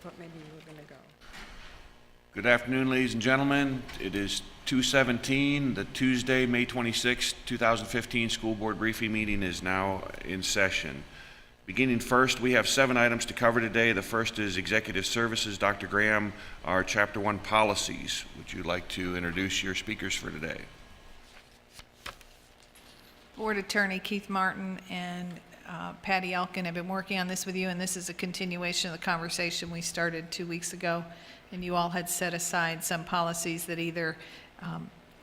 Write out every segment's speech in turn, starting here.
Thought maybe you were going to go. Good afternoon, ladies and gentlemen. It is 2:17. The Tuesday, May 26, 2015 School Board Briefing Meeting is now in session. Beginning first, we have 7 items to cover today. The first is Executive Services. Dr. Graham, our Chapter 1 policies. Would you like to introduce your speakers for today? Board Attorney Keith Martin and Patty Elkin have been working on this with you, and this is a continuation of the conversation we started 2 weeks ago. And you all had set aside some policies that either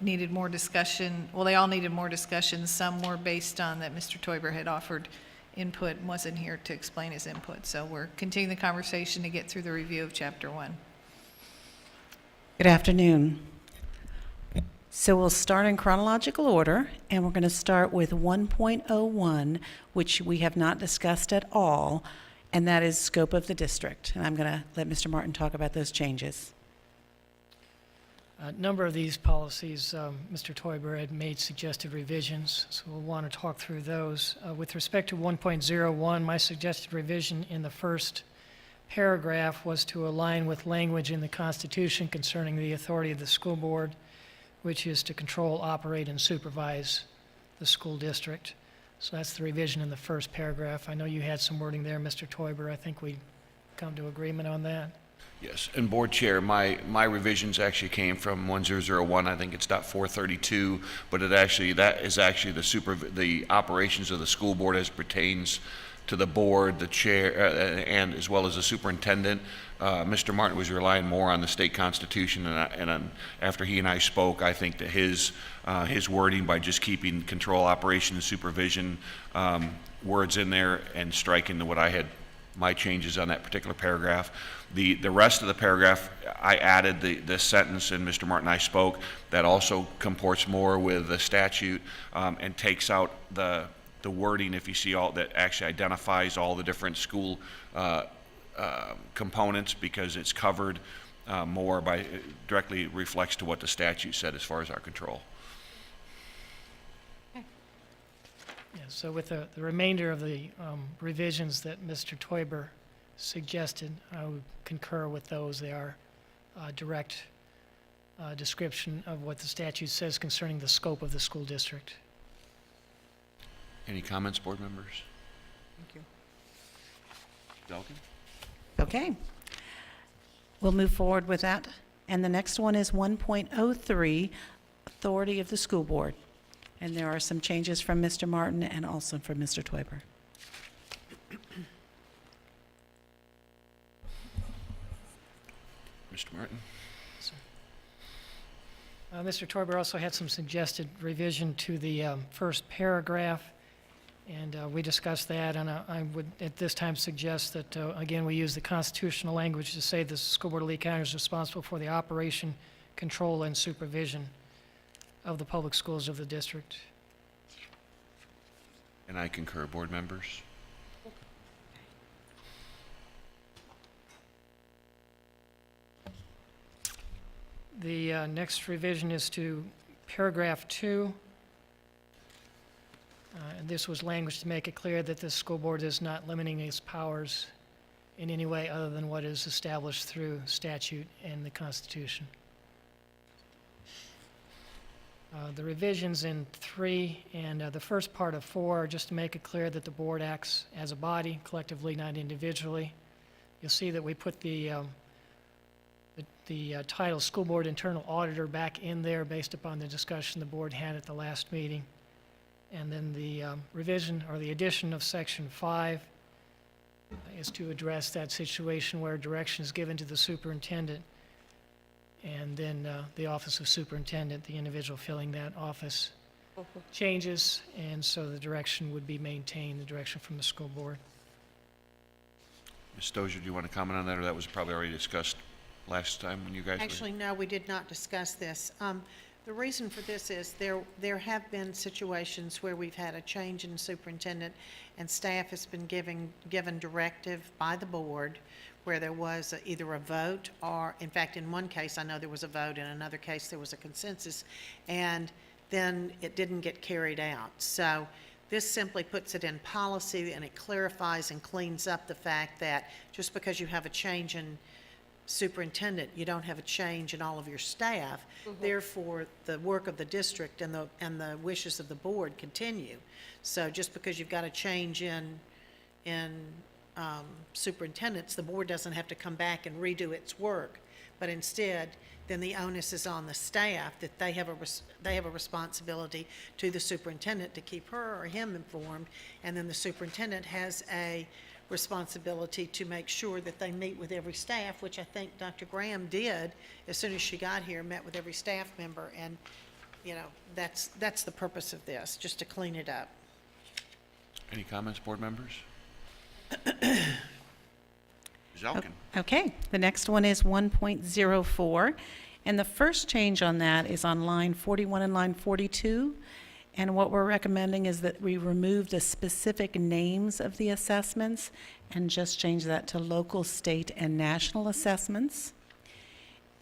needed more discussion. Well, they all needed more discussion. Some were based on that Mr. Toiber had offered input and wasn't here to explain his input. So we're continuing the conversation to get through the review of Chapter 1. Good afternoon. So we'll start in chronological order, and we're going to start with 1.01, which we have not discussed at all, and that is scope of the district. And I'm going to let Mr. Martin talk about those changes. A number of these policies, Mr. Toiber had made suggested revisions, so we'll want to talk through those. With respect to 1.01, my suggested revision in the first paragraph was to align with language in the Constitution concerning the authority of the school board, which is to control, operate, and supervise the school district. So that's the revision in the first paragraph. I know you had some wording there, Mr. Toiber. I think we come to agreement on that. Yes, and Board Chair, my revisions actually came from 1001. I think it's .432, but that is actually the operations of the school board as pertains to the board, the chair, and as well as the superintendent. Mr. Martin was relying more on the state constitution, and after he and I spoke, I think that his wording by just keeping control, operation, and supervision words in there and striking what I had my changes on that particular paragraph. The rest of the paragraph, I added this sentence, and Mr. Martin and I spoke, that also comports more with the statute and takes out the wording, if you see all that, actually identifies all the different school components, because it's covered more by, it directly reflects to what the statute said as far as our control. Yeah, so with the remainder of the revisions that Mr. Toiber suggested, I would concur with those. They are direct description of what the statute says concerning the scope of the school district. Any comments, board members? Thank you. Elkin? Okay. We'll move forward with that. And the next one is 1.03, authority of the school board. And there are some changes from Mr. Martin and also from Mr. Toiber. Mr. Martin? Mr. Toiber also had some suggested revision to the first paragraph, and we discussed that, and I would at this time suggest that, again, we use the constitutional language to say the school board of Lee County is responsible for the operation, control, and supervision of the public schools of the district. And I concur, board members. The next revision is to paragraph 2. And this was language to make it clear that the school board is not limiting its powers in any way other than what is established through statute and the Constitution. The revisions in 3 and the first part of 4 are just to make it clear that the board acts as a body, collectively, not individually. You'll see that we put the title School Board Internal Auditor back in there based upon the discussion the board had at the last meeting. And then the revision or the addition of Section 5 is to address that situation where direction is given to the superintendent, and then the office of superintendent, the individual filling that office, changes, and so the direction would be maintained, the direction from the school board. Ms. Dozier, do you want to comment on that, or that was probably already discussed last time when you guys Actually, no, we did not discuss this. The reason for this is there have been situations where we've had a change in superintendent and staff has been given directive by the board where there was either a vote or, in fact, in one case, I know there was a vote, in another case there was a consensus, and then it didn't get carried out. So This simply puts it in policy, and it clarifies and cleans up the fact that just because you have a change in superintendent, you don't have a change in all of your staff. Therefore, the work of the district and the wishes of the board continue. So just because you've got a change in superintendents, the board doesn't have to come back and redo its work. But instead, then the onus is on the staff that they have a responsibility to the superintendent to keep her or him informed. And then the superintendent has a responsibility to make sure that they meet with every staff, which I think Dr. Graham did as soon as she got here, met with every staff member. And, that's the purpose of this, just to clean it up. Any comments, board members? Ms. Elkin? Okay, the next one is 1.04, and the first change on that is on line 41 and line 42. And what we're recommending is that we remove the specific names of the assessments and just change that to local, state, and national assessments.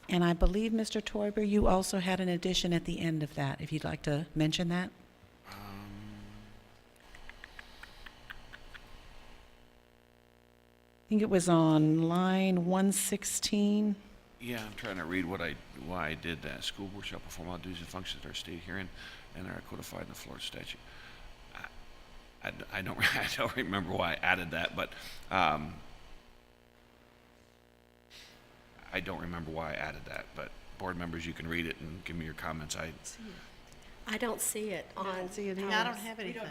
And I believe, Mr. Toiber, you also had an addition at the end of that, if you'd like to mention that. I think it was on line 116. Yeah, I'm trying to read why I did that. School board shall perform all duties and functions that are stated herein and are codified in the Florida statute. I don't remember why I added that, but I don't remember why I added that. But board members, you can read it and give me your comments. I don't see it on. I don't have anything.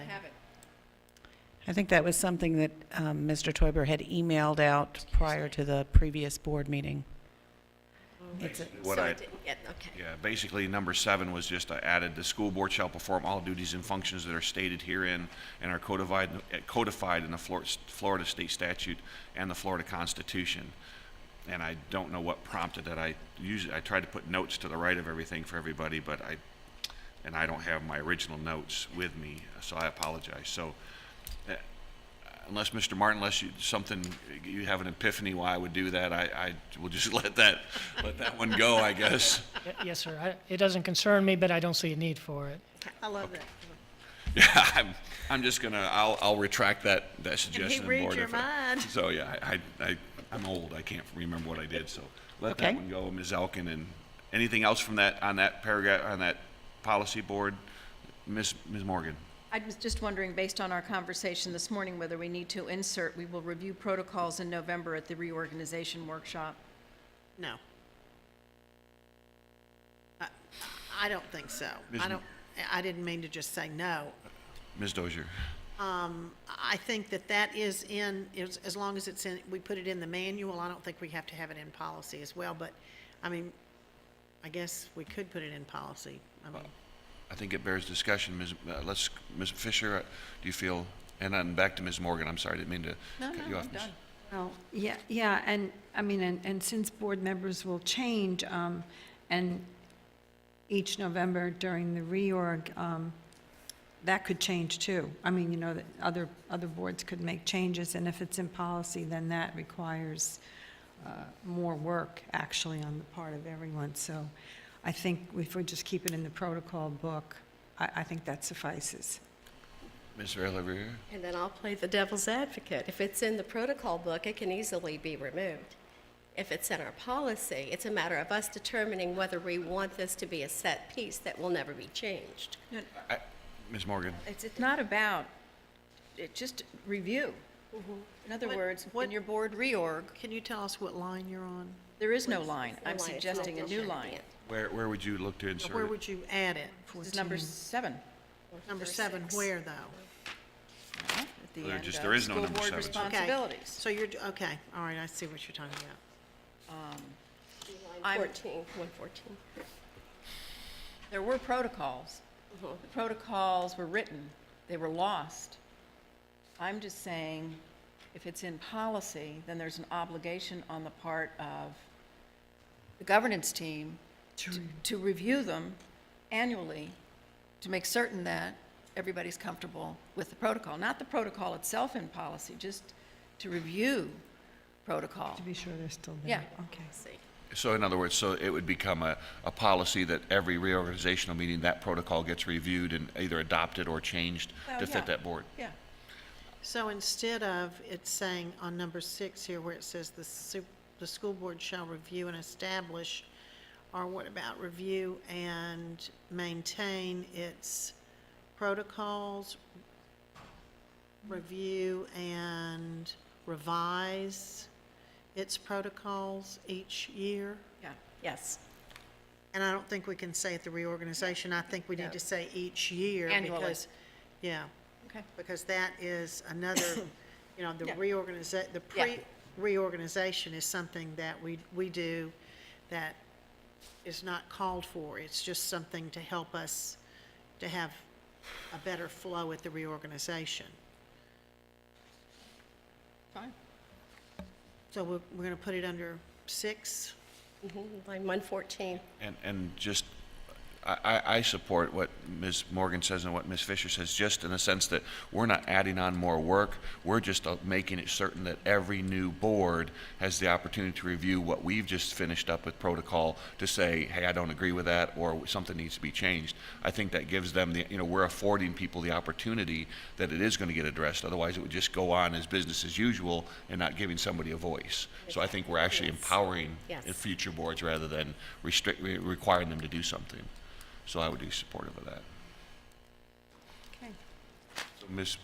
I think that was something that Mr. Toiber had emailed out prior to the previous board meeting. It's a- What So I- it didn't get, okay. Yeah, basically, number 7 was just I added, the school board shall perform all duties and functions that are stated herein and are codified in the Florida state statute and the Florida Constitution. And I don't know what prompted that. I tried to put notes to the right of everything for everybody, but I don't have my original notes with me, so I apologize. So, unless, Mr. Martin, you have an epiphany why I would do that, I will just let that one go, I guess. Yes, sir. It doesn't concern me, but I don't see a need for it. I love that. Yeah, I'm just gonna, I'll retract that suggestion. read Board, your if I- mind. So, yeah, I'm old, I can't remember what I did, so let Okay. that one go, Ms. Elkin. And anything else from on that paragraph, on that policy board? Ms. Morgan? I was just wondering, based on our conversation this morning, whether we need to insert, we will review protocols in November at the reorganization workshop. No. I don't think so. Ms. I didn't mean to just say no. Ms. Dozier? I think that is as long as it's in, we put it in the manual, I don't think we have to have it in policy as well, but, I mean, I guess we could put it in policy. I mean, I think it bears discussion. Ms. Fisher, do you feel, and then back to Ms. Morgan, I'm sorry, I didn't mean to cut you off. Ms. Well, yeah, and, I mean, and since board members will change, and each November during the reorg, that could change too. I mean, that other boards could make changes, and if it's in policy, then that requires more work, actually, on the part of everyone. So I think if we just keep it in the protocol book, I think that suffices. Ms. Rivera? And then I'll play the devil's advocate. If it's in the protocol book, it can easily be removed. If it's in our policy, it's a matter of us determining whether we want this to be a set piece that will never be changed. Ms. Morgan? It's not about, just review. In other What- words, what- in your board reorg, Can you tell us what line you're on? there is no line. No I'm line, it's suggesting a not new mentioned at line. the end. Where would you look to insert Where it? would you add it? This is number 7. Number 7, where, though? At the Well, end there is no school number board 7, so- Okay. responsibilities. So okay, all right, I see what you're talking about. Line 14, 114. There were protocols. The protocols were written, they were lost. I'm just saying, if it's in policy, then there's an obligation on the part of the governance team to review them annually, to make certain that everybody's comfortable with the protocol. Not the protocol itself in policy, just to review protocol. To be sure they're still there. Yeah. Okay. See. So in other words, so it would become a policy that every reorganizational meeting, that protocol gets reviewed and either adopted or changed Well, to fit yeah. that board? Yeah. So instead of it saying on number 6 here where it says the school board shall review and establish, or what about review and maintain its protocols, review and revise its protocols each year? Yeah. Yes. And I don't think we can say at the reorganization, I think we No. need to say each year. Annually. Because, yeah, Okay. because that is another, the Yeah. the Yeah. pre-reorganization is something that we do that is not called for. It's just something to help us to have a better flow at the reorganization. Fine. So we're going to put it under 6? Line 114. And just, I support what Ms. Morgan says and what Ms. Fisher says, just in the sense that we're not adding on more work. We're just making it certain that every new board has the opportunity to review what we've just finished up with protocol to say, hey, I don't agree with that, or something needs to be changed. I think that gives them we're affording people the opportunity that it is going to get addressed. Otherwise, it would just go on as business as usual and not giving somebody a voice. So I think we're actually Yes. empowering Yes. future boards rather than requiring them to do something. So I would be supportive of that. Okay. So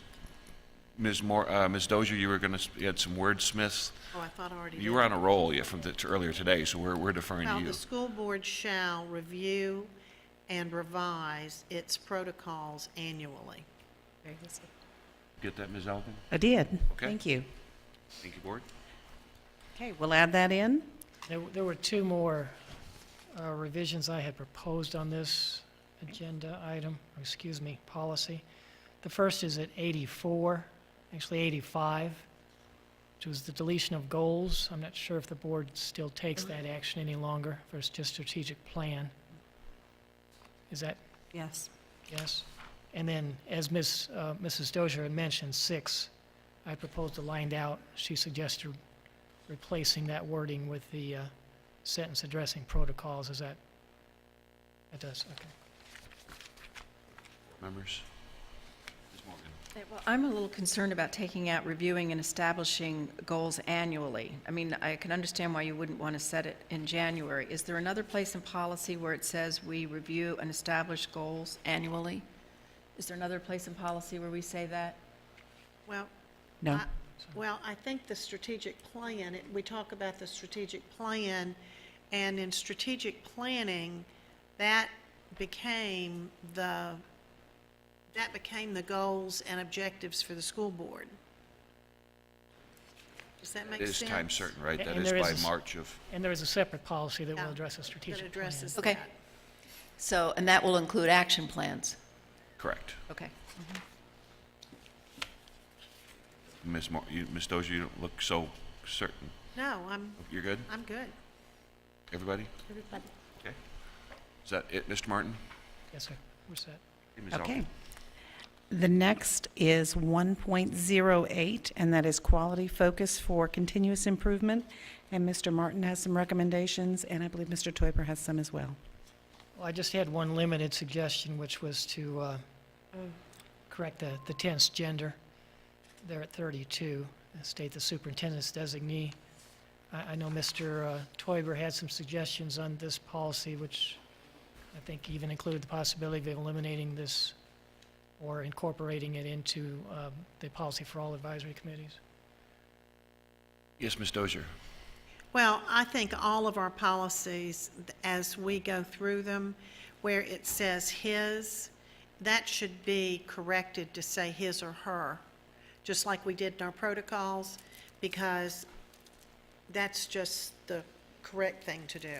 Ms. Dozier, you were going to add some wordsmiths. Oh, I thought I already did. You were on a roll from earlier today, so we're deferring to Well, you. the school board shall review and revise its protocols annually. Very easy. Get that, Ms. Elkin? I did. Okay. Thank you. Thank you, board. Okay, we'll add that in. There were two more revisions I had proposed on this agenda item, or excuse me, policy. The first is at 84, actually 85, which was the deletion of goals. I'm not sure if the board still takes that action any longer, if it's just strategic plan. Is that Yes. yes? And then, as Mrs. Dozier had mentioned, 6, I proposed a lined out. She suggested replacing that wording with the sentence addressing protocols. Is that does, okay. Members? Ms. Morgan? Well, I'm a little concerned about taking out reviewing and establishing goals annually. I mean, I can understand why you wouldn't want to set it in January. Is there another place in policy where it says we review and establish goals annually? Is there another place in policy where we say that? Well, No. I think the strategic plan, we talk about the strategic plan, and in strategic planning, that became the goals and objectives for the school board. Does that make It sense? is time certain, right? That And is there by is a March of, And there is a separate policy that will Yeah, address a strategic That plan. addresses Okay. that. So, and that will include action plans? correct. Okay. Ms. Dozier, you don't look so certain. No, You're good? I'm good. Everybody? Everybody. Okay. Is that it, Mr. Martin? Yes, sir. We're set. Hey, Ms. Elkin? Okay. The next is 1.08, and that is quality focus for continuous improvement. And Mr. Martin has some recommendations, and I believe Mr. Toiber has some as well. Well, I just had one limited suggestion, which was to correct the tense gender there at 32, and state the superintendent's designee. I know Mr. Toiber had some suggestions on this policy, which I think even included the possibility of eliminating this or incorporating it into the policy for all advisory committees. Yes, Ms. Dozier. Well, I think all of our policies, as we go through them, where it says his, that should be corrected to say his or her, just like we did in our protocols, because that's just the correct thing to do.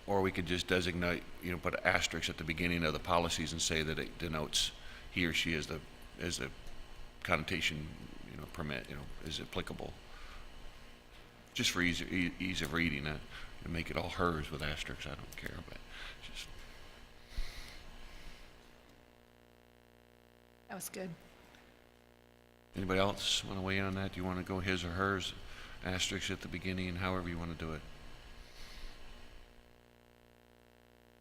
Or we could just designate, put an asterisk at the beginning of the policies and say that it denotes he or she as the connotation, permit, is applicable. Just for ease of reading it, and make it all hers with asterisks, I don't care, but just, That was good. anybody else want to weigh in on that? Do you want to go his or hers, asterisk at the beginning, however you want to do it?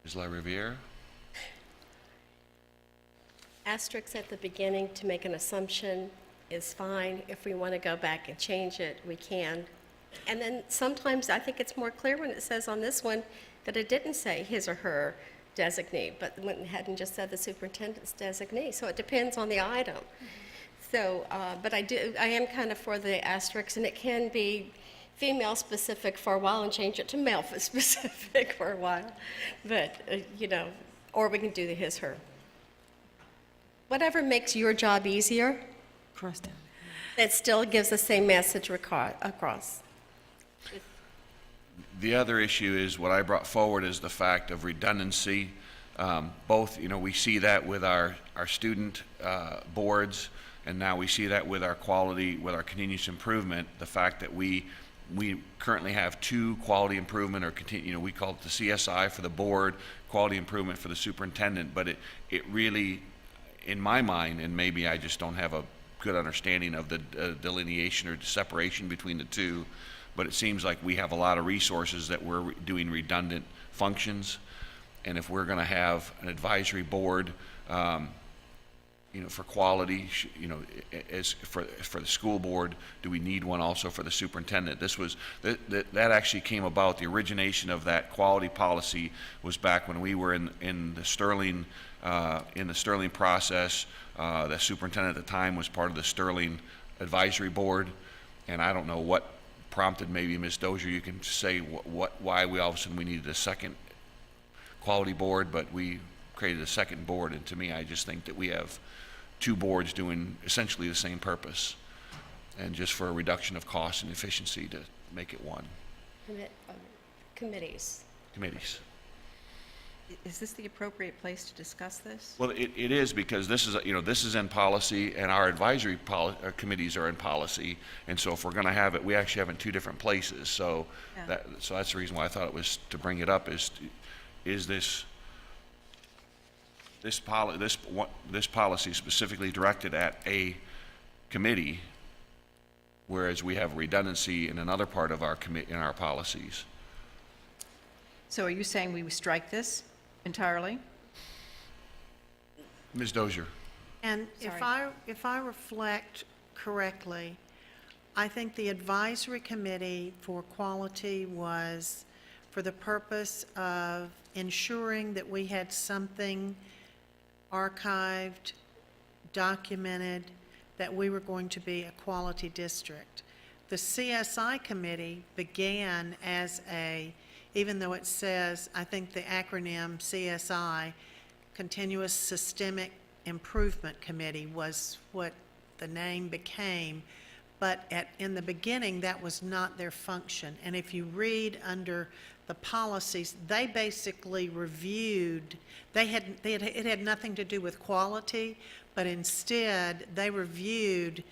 Ms. LaRiviere? Asterisks at the beginning to make an assumption is fine. If we want to go back and change it, we can. And then sometimes I think it's more clear when it says on this one that it didn't say his or her designee, but went ahead and just said the superintendent's designee. So it depends on the item. So, but I am kind of for the asterisks, and it can be female specific for a while and change it to male specific for a while. But, or we can do the his, her. Whatever makes your job easier, Cross down. it still gives the same message across. The other issue is what I brought forward is the fact of redundancy. Both, we see that with our student boards, and now we see that with our quality, with our continuous improvement. The fact that we currently have 2 quality improvement, or we call it the CSI for the board, quality improvement for the superintendent. But it really, in my mind, and maybe I just don't have a good understanding of the delineation or separation between the two, but it seems like we have a lot of resources that we're doing redundant functions. And if we're going to have an advisory board, for quality, as for the school board, do we need one also for the superintendent? That actually came about. The origination of that quality policy was back when we were in the Sterling process. The superintendent at the time was part of the Sterling advisory board, and I don't know what prompted, maybe Ms. Dozier, you can say why we all of a sudden we needed a second quality board, but we created a second board. And to me, I just think that we have 2 boards doing essentially the same purpose, and just for a reduction of cost and efficiency to make it one. Committees. Committees. Is this the appropriate place to discuss this? Well, it is, because this is in policy, and our advisory committees are in policy, and so if we're going to have it, we actually have it in 2 different places. So Yeah. that's the reason why I thought it was to bring it up. Is this policy specifically directed at a committee, whereas we have redundancy in another part of our in our policies? So are you saying we would strike this entirely? Ms. Dozier? And if I reflect correctly, I think the advisory committee for quality was for the purpose of ensuring that we had something archived, documented, that we were going to be a quality district. The CSI committee began as even though it says, I think the acronym CSI, Continuous Systemic Improvement Committee, was what the name became, but in the beginning, that was not their function. And if you read under the policies, they basically reviewed, it had nothing to do with quality, but instead, they reviewed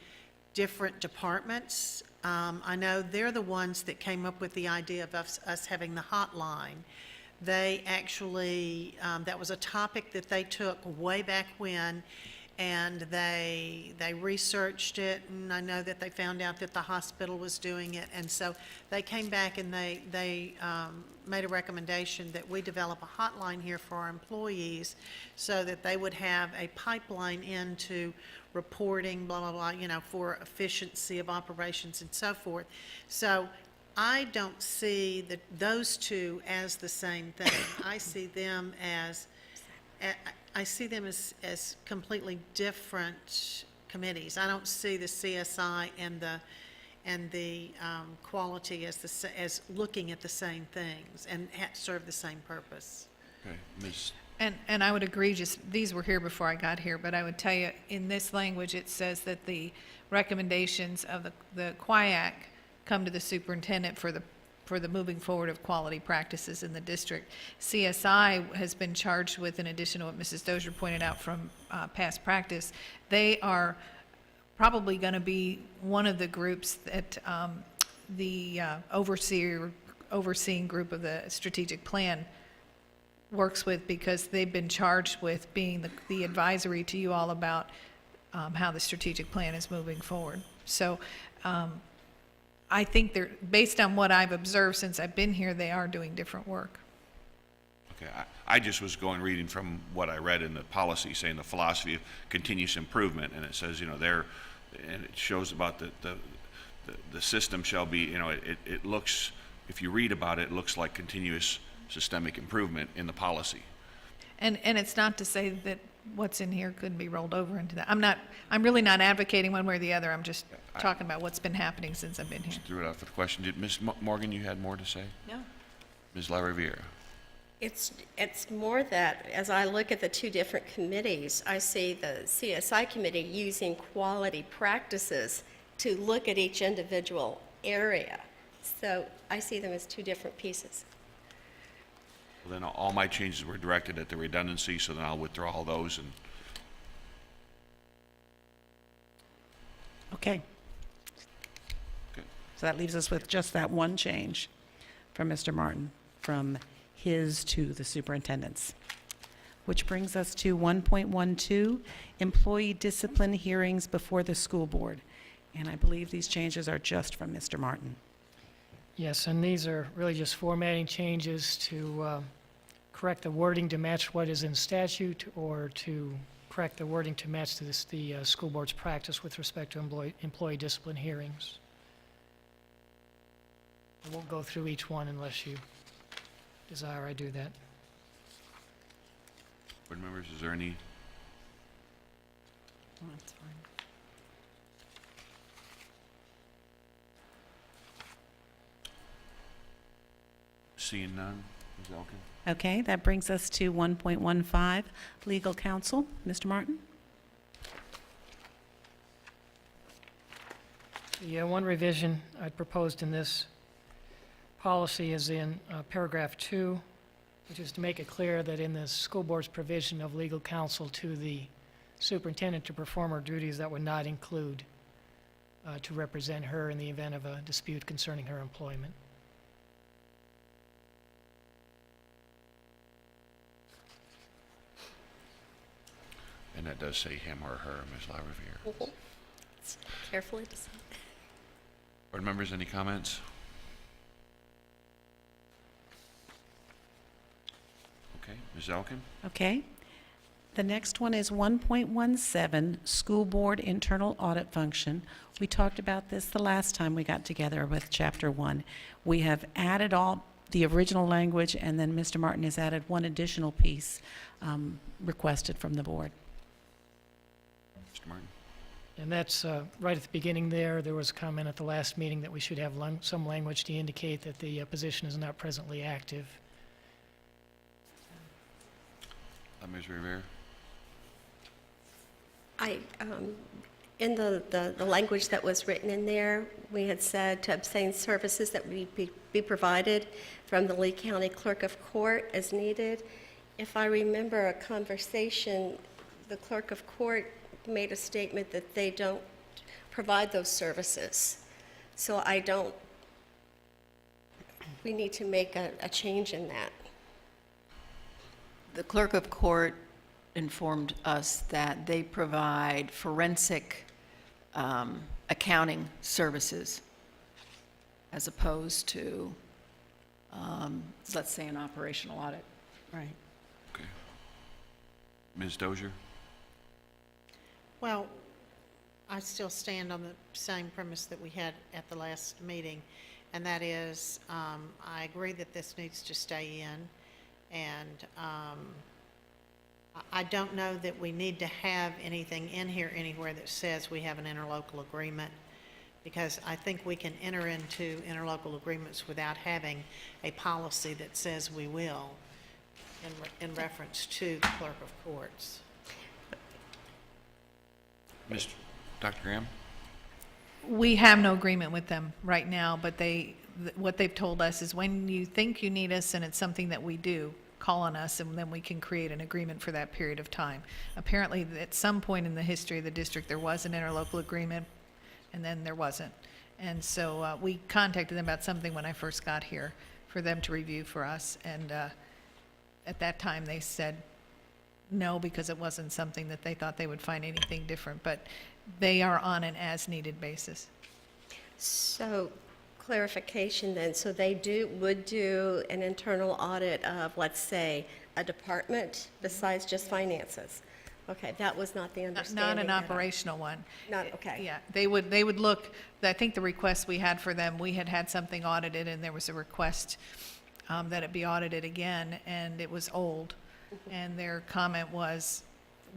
different departments. I know they're the ones that came up with the idea of us having the hotline. They actually, that was a topic that they took way back when, and they researched it, and I know that they found out that the hospital was doing it, and so they came back and they made a recommendation that we develop a hotline here for our employees so that they would have a pipeline into reporting, blah, blah, blah, for efficiency of operations and so forth. So I don't see those 2 as the same thing. I see them as completely different committees. I don't see the CSI and the quality as looking at the same things and serve the same purpose. Okay, Ms. And I would agree, these were here before I got here, but I would tell you, in this language, it says that the recommendations of the QIAC come to the superintendent for the moving forward of quality practices in the district. CSI has been charged with, in addition to what Mrs. Dozier pointed out from past practice, they are probably going to be one of the groups that the overseeing group of the strategic plan works with, because they've been charged with being the advisory to you all about how the strategic plan is moving forward. So I think based on what I've observed since I've been here, they are doing different work. Okay, I just was reading from what I read in the policy, saying the philosophy of continuous improvement, and it says, there, and it shows about the system shall be, it looks, if you read about it, it looks like continuous systemic improvement in the policy. And it's not to say that what's in here couldn't be rolled over into that. I'm really not advocating one way or the other. I'm just talking about what's been happening since I've been here. Just threw it out for the question. Did Ms. Morgan, you had more to say? No. Ms. LaRiviere? It's more that, as I look at the two different committees, I see the CSI committee using quality practices to look at each individual area. So I see them as two different pieces. Well, then all my changes were directed at the redundancy, so then I'll withdraw all those and Okay. Okay. So that leaves us with just that one change from Mr. Martin, from his to the superintendent's. Which brings us to 1.12, employee discipline hearings before the school board. And I believe these changes are just from Mr. Martin. Yes, and these are really just formatting changes to correct the wording to match what is in statute, or to correct the wording to match the school board's practice with respect to employee discipline hearings. I won't go through each one unless you desire I do that. board members, is there any? That's fine. Seeing none? Ms. Elkin? Okay, that brings us to 1.15, legal counsel. Mr. Martin? The one revision I proposed in this policy is in paragraph 2, which is to make it clear that in the school board's provision of legal counsel to the superintendent to perform her duties, that would not include to represent her in the event of a dispute concerning her employment. And that does say him or her, Ms. LaRiviere. It's carefully decided. Board members, any comments? Okay, Ms. Elkin? Okay. The next one is 1.17, school board internal audit function. We talked about this the last time we got together with Chapter 1. We have added all the original language, and then Mr. Martin has added one additional piece requested from the board. Mr. Martin? And that's right at the beginning there. There was a comment at the last meeting that we should have some language to indicate that the position is not presently active. Ms. Rivera? In the language that was written in there, we had said to obtain services that would be provided from the Lee County Clerk of Court as needed. If I remember a conversation, the Clerk of Court made a statement that they don't provide those services. So we need to make a change in that. The clerk of court informed us that they provide forensic accounting services as opposed to, let's say, an operational audit. Right. Okay. Ms. Dozier? Well, I still stand on the same premise that we had at the last meeting, and that is, I agree that this needs to stay in, and I don't know that we need to have anything in here anywhere that says we have an interlocal agreement, because I think we can enter into interlocal agreements without having a policy that says we will in reference to the clerk of courts. Dr. Graham? We have no agreement with them right now, but what they've told us is when you think you need us and it's something that we do, call on us, and then we can create an agreement for that period of time. Apparently, at some point in the history of the district, there was an interlocal agreement, and then there wasn't. And so we contacted them about something when I first got here for them to review for us, and at that time, they said no, because it wasn't something that they thought they would find anything different, but they are on an as-needed basis. So, clarification then, so they would do an internal audit of, let's say, a department besides just finances? Okay, that was not the Not understanding. an that I- operational one. Not, okay. Yeah, they would look, I think the request we had for them, we had something audited, and there was a request that it be audited again, and it was old. And their comment was,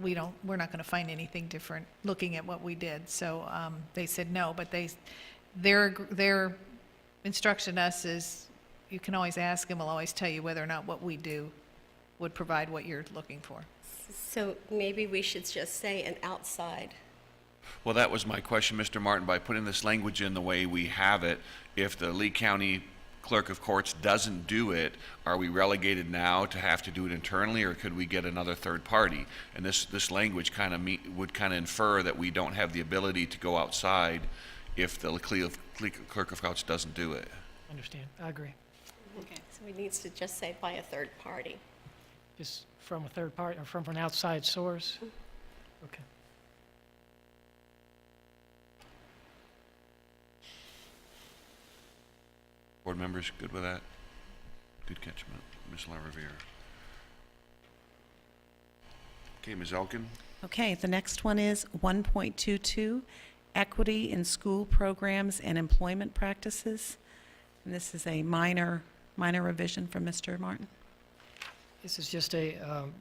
we're not going to find anything different looking at what we did. So they said no, but their instruction to us is, you can always ask, and we'll always tell you whether or not what we do would provide what you're looking for. So maybe we should just say an outside. Well, that was my question, Mr. Martin. By putting this language in the way we have it, if the Lee County Clerk of Courts doesn't do it, are we relegated now to have to do it internally, or could we get another third party? And this language kind of would kind of infer that we don't have the ability to go outside if the Clerk of Courts doesn't do it. Understand, I agree. Okay. So we need to just say by a third party. Just from a third party, or from an outside source? Okay. Board members, good with that? Good catch, Ms. LaRiviere. Okay, Ms. Elkin? Okay, the next one is 1.22, equity in school programs and employment practices. And this is a minor revision from Mr. Martin. This is just a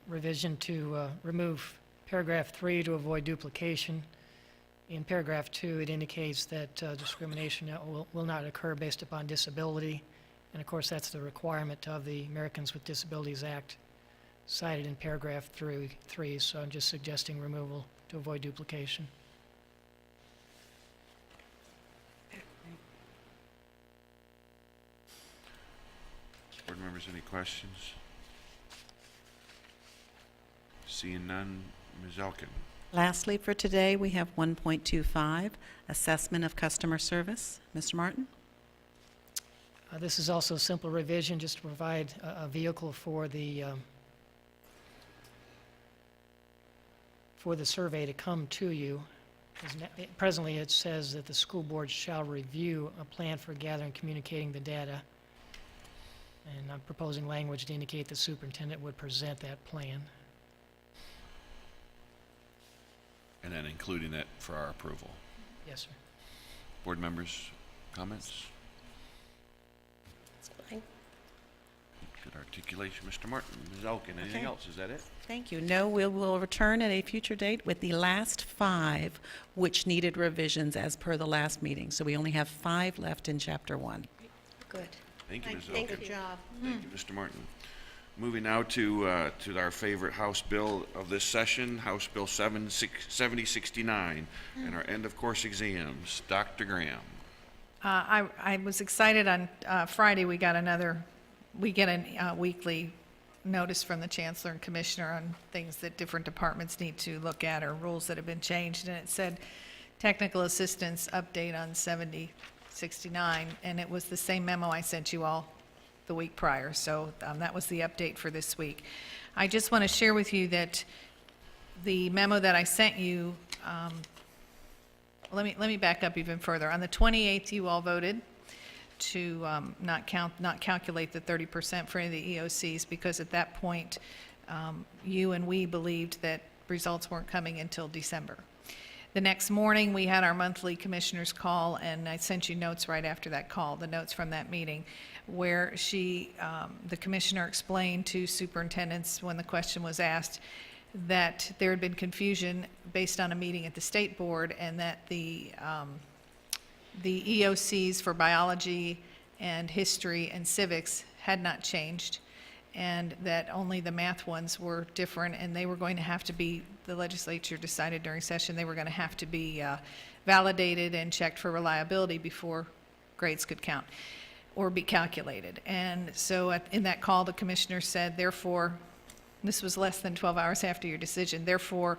revision to remove paragraph 3 to avoid duplication. In paragraph 2, it indicates that discrimination will not occur based upon disability. And of course, that's the requirement of the Americans with Disabilities Act cited in paragraph 3. So I'm just suggesting removal to avoid duplication. Board members, any questions? Seeing none, Ms. Elkin? Lastly, for today, we have 1.25, assessment of customer service. Mr. Martin? This is also a simple revision, just to provide a vehicle for the survey to come to you. Presently, it says that the school board shall review a plan for gathering and communicating the data. And I'm proposing language to indicate the superintendent would present that plan. And then including that for our approval. Yes, sir. Board members, comments? That's fine. Good articulation, Mr. Martin. Ms. Elkin, anything Okay. else? Is that it? Thank you. No, we will return at a future date with the last 5, which needed revisions as per the last meeting. So we only have 5 left in Chapter 1. Good. Thank you, Ms. Thank Elkin. Good job. Thank you, Mr. Martin. Moving now to our favorite House bill of this session, House Bill 7069, and our end-of-course exams. Dr. Graham. I was excited on Friday, we get a weekly notice from the Chancellor and Commissioner on things that different departments need to look at or rules that have been changed. And it said technical assistance update on 7069, and it was the same memo I sent you all the week prior. So that was the update for this week. I just want to share with you that the memo that I sent you, let me back up even further. On the 28th, you all voted to not calculate the 30% for any of the EOCs, because at that point, you and we believed that results weren't coming until December. The next morning, we had our monthly commissioners call, and I sent you notes right after that call, the notes from that meeting, where the commissioner explained to superintendents when the question was asked that there had been confusion based on a meeting at the state board, and that the EOCs for biology and history and civics had not changed, and that only the math ones were different, and they were going to have to be, the legislature decided during session, they were going to have to be validated and checked for reliability before grades could count or be calculated. And so in that call, the commissioner said, therefore, this was less than 12 hours after your decision, therefore,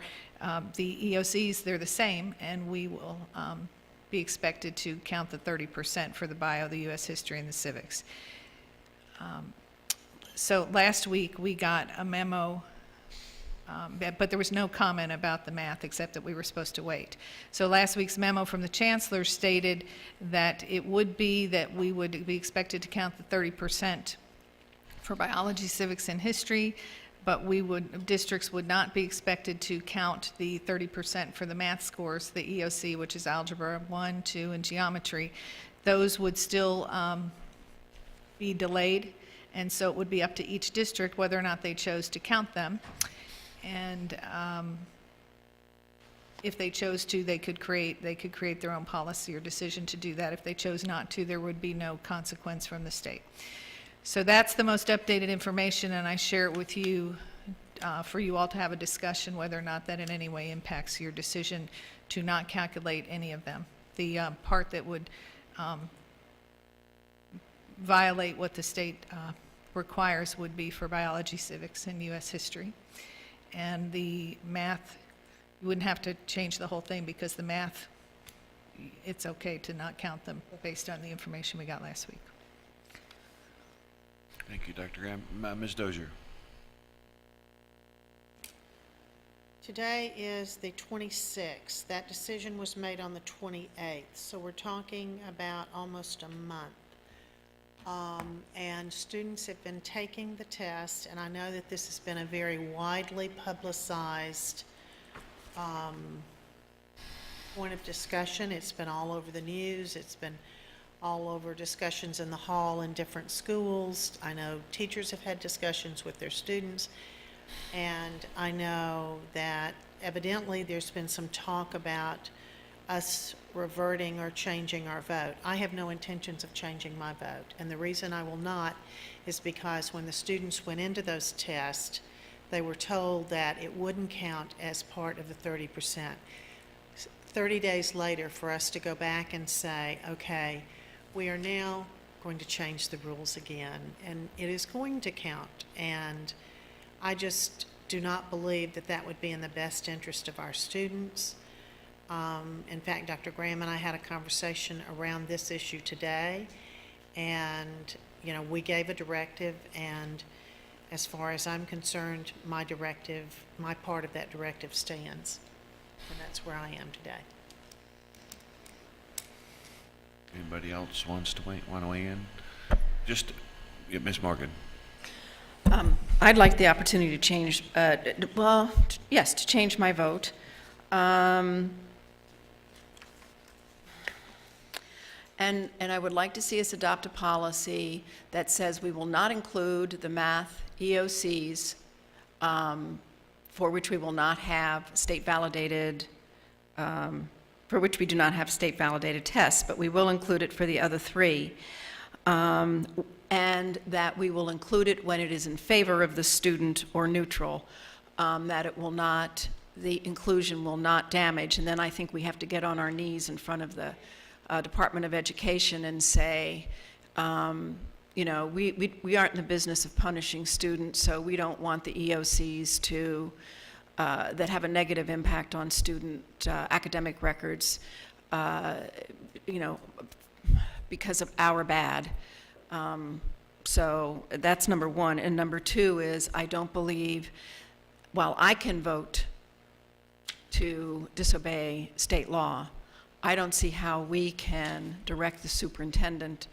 the EOCs, they're the same, and we will be expected to count the 30% for the bio, the U.S. history, and the civics. So last week, we got a memo but there was no comment about the math, except that we were supposed to wait. So last week's memo from the chancellor stated that it would be that we would be expected to count the 30% for biology, civics, and history, but districts would not be expected to count the 30% for the math scores, the EOC, which is algebra 1, 2, and geometry. Those would still be delayed, and so it would be up to each district whether or not they chose to count them. And if they chose to, they could create their own policy or decision to do that. If they chose not to, there would be no consequence from the state. So that's the most updated information, and I share it with you for you all to have a discussion whether or not that in any way impacts your decision to not calculate any of them. The part that would violate what the state requires would be for biology, civics, and U.S. history. And the math, you wouldn't have to change the whole thing because the math, it's okay to not count them based on the information we got last week. Thank you, Dr. Graham. Ms. Dozier. Today is the 26th. That decision was made on the 28th, so we're talking about almost a month. And students have been taking the test, and I know that this has been a very widely publicized point of discussion. It's been all over the news. It's been all over discussions in the hall in different schools. I know teachers have had discussions with their students, and I know that evidently there's been some talk about us reverting or changing our vote. I have no intentions of changing my vote, and the reason I will not is because when the students went into those tests, they were told that it wouldn't count as part of the 30%. 30 days later, for us to go back and say, okay, we are now going to change the rules again, and it is going to count, and I just do not believe that that would be in the best interest of our students. In fact, Dr. Graham and I had a conversation around this issue today, and, we gave a directive, and as far as I'm concerned, my part of that directive stands, and that's where I am today. Anybody else want to weigh in? Just, Ms. Morgan. I'd like the opportunity to change, yes, to change my vote. And I would like to see us adopt a policy that says we will not include the math EOCs for which we will not have state-validated, for which we do not have state-validated tests, but we will include it for the other three. And that we will include it when it is in favor of the student or neutral, that it will not, the inclusion will not damage. And then I think we have to get on our knees in front of the Department of Education and say, we aren't in the business of punishing students, so we don't want the EOCs to, that have a negative impact on student academic records, because of our bad. So that's number one. And number two is I don't believe, while I can vote to disobey state law, I don't see how we can direct the superintendent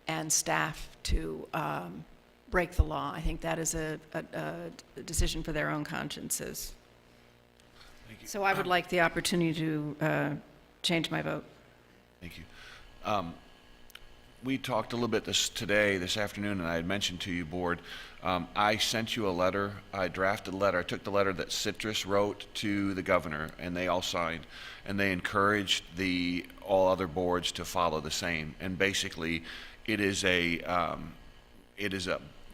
and staff to break the law. I think that is a decision for their own consciences. Thank you. So I would like the opportunity to change my vote. Thank you. We talked a little bit this afternoon, and I had mentioned to you, Board, I sent you a letter. I drafted a letter. I took the letter that Citrus wrote to the governor, and they all signed, and they encouraged all other boards to follow the same. And basically, it is a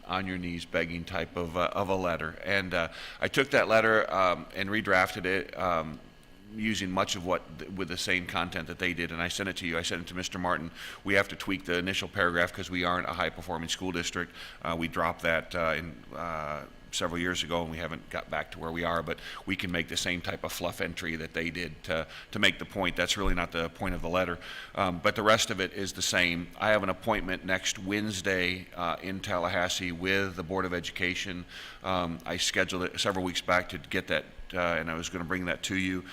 on your knees begging type of a letter. And I took that letter and redrafted it. Using much of with the same content that they did, and I sent it to you. I sent it to Mr. Martin. We have to tweak the initial paragraph because we aren't a high-performing school district. We dropped that several years ago, and we haven't got back to where we are, but we can make the same type of fluff entry that they did to make the point. That's really not the point of the letter. But the rest of it is the same. I have an appointment next Wednesday in Tallahassee with the Board of Education. I scheduled it several weeks back to get that, and I was going to bring that to you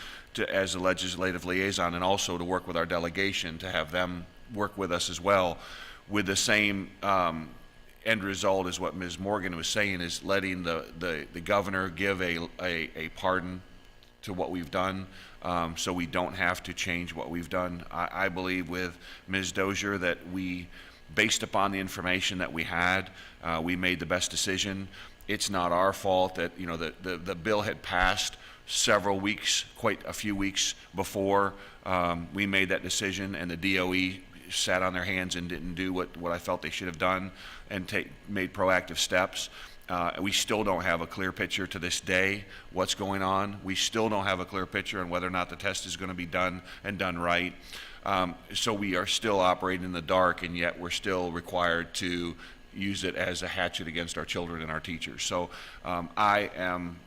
as a legislative liaison, and also to work with our delegation to have them work with us as well, with the same end result as what Ms. Morgan was saying, is letting the governor give a pardon to what we've done, so we don't have to change what we've done. I believe with Ms. Dozier that we, based upon the information that we had, we made the best decision. It's not our fault that, you know, the bill had passed several weeks, quite a few weeks before we made that decision, and the DOE sat on their hands and didn't do what I felt they should have done and made proactive steps. We still don't have a clear picture to this day what's going on. We still don't have a clear picture on whether or not the test is going to be done and done right. So we are still operating in the dark, and yet we're still required to use it as a hatchet against our children and our teachers. So I am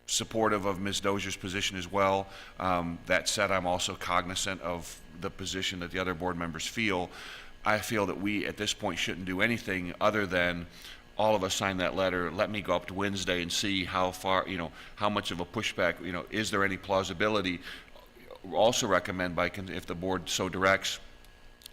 supportive of Ms. Dozier's position as well. That said, I'm also cognizant of the position that the other board members feel. I feel that we, at this point, shouldn't do anything other than all of us sign that letter. Let me go up to Wednesday and see how far, you know, how much of a pushback, you know, is there any plausibility? Also recommend, if the board so directs,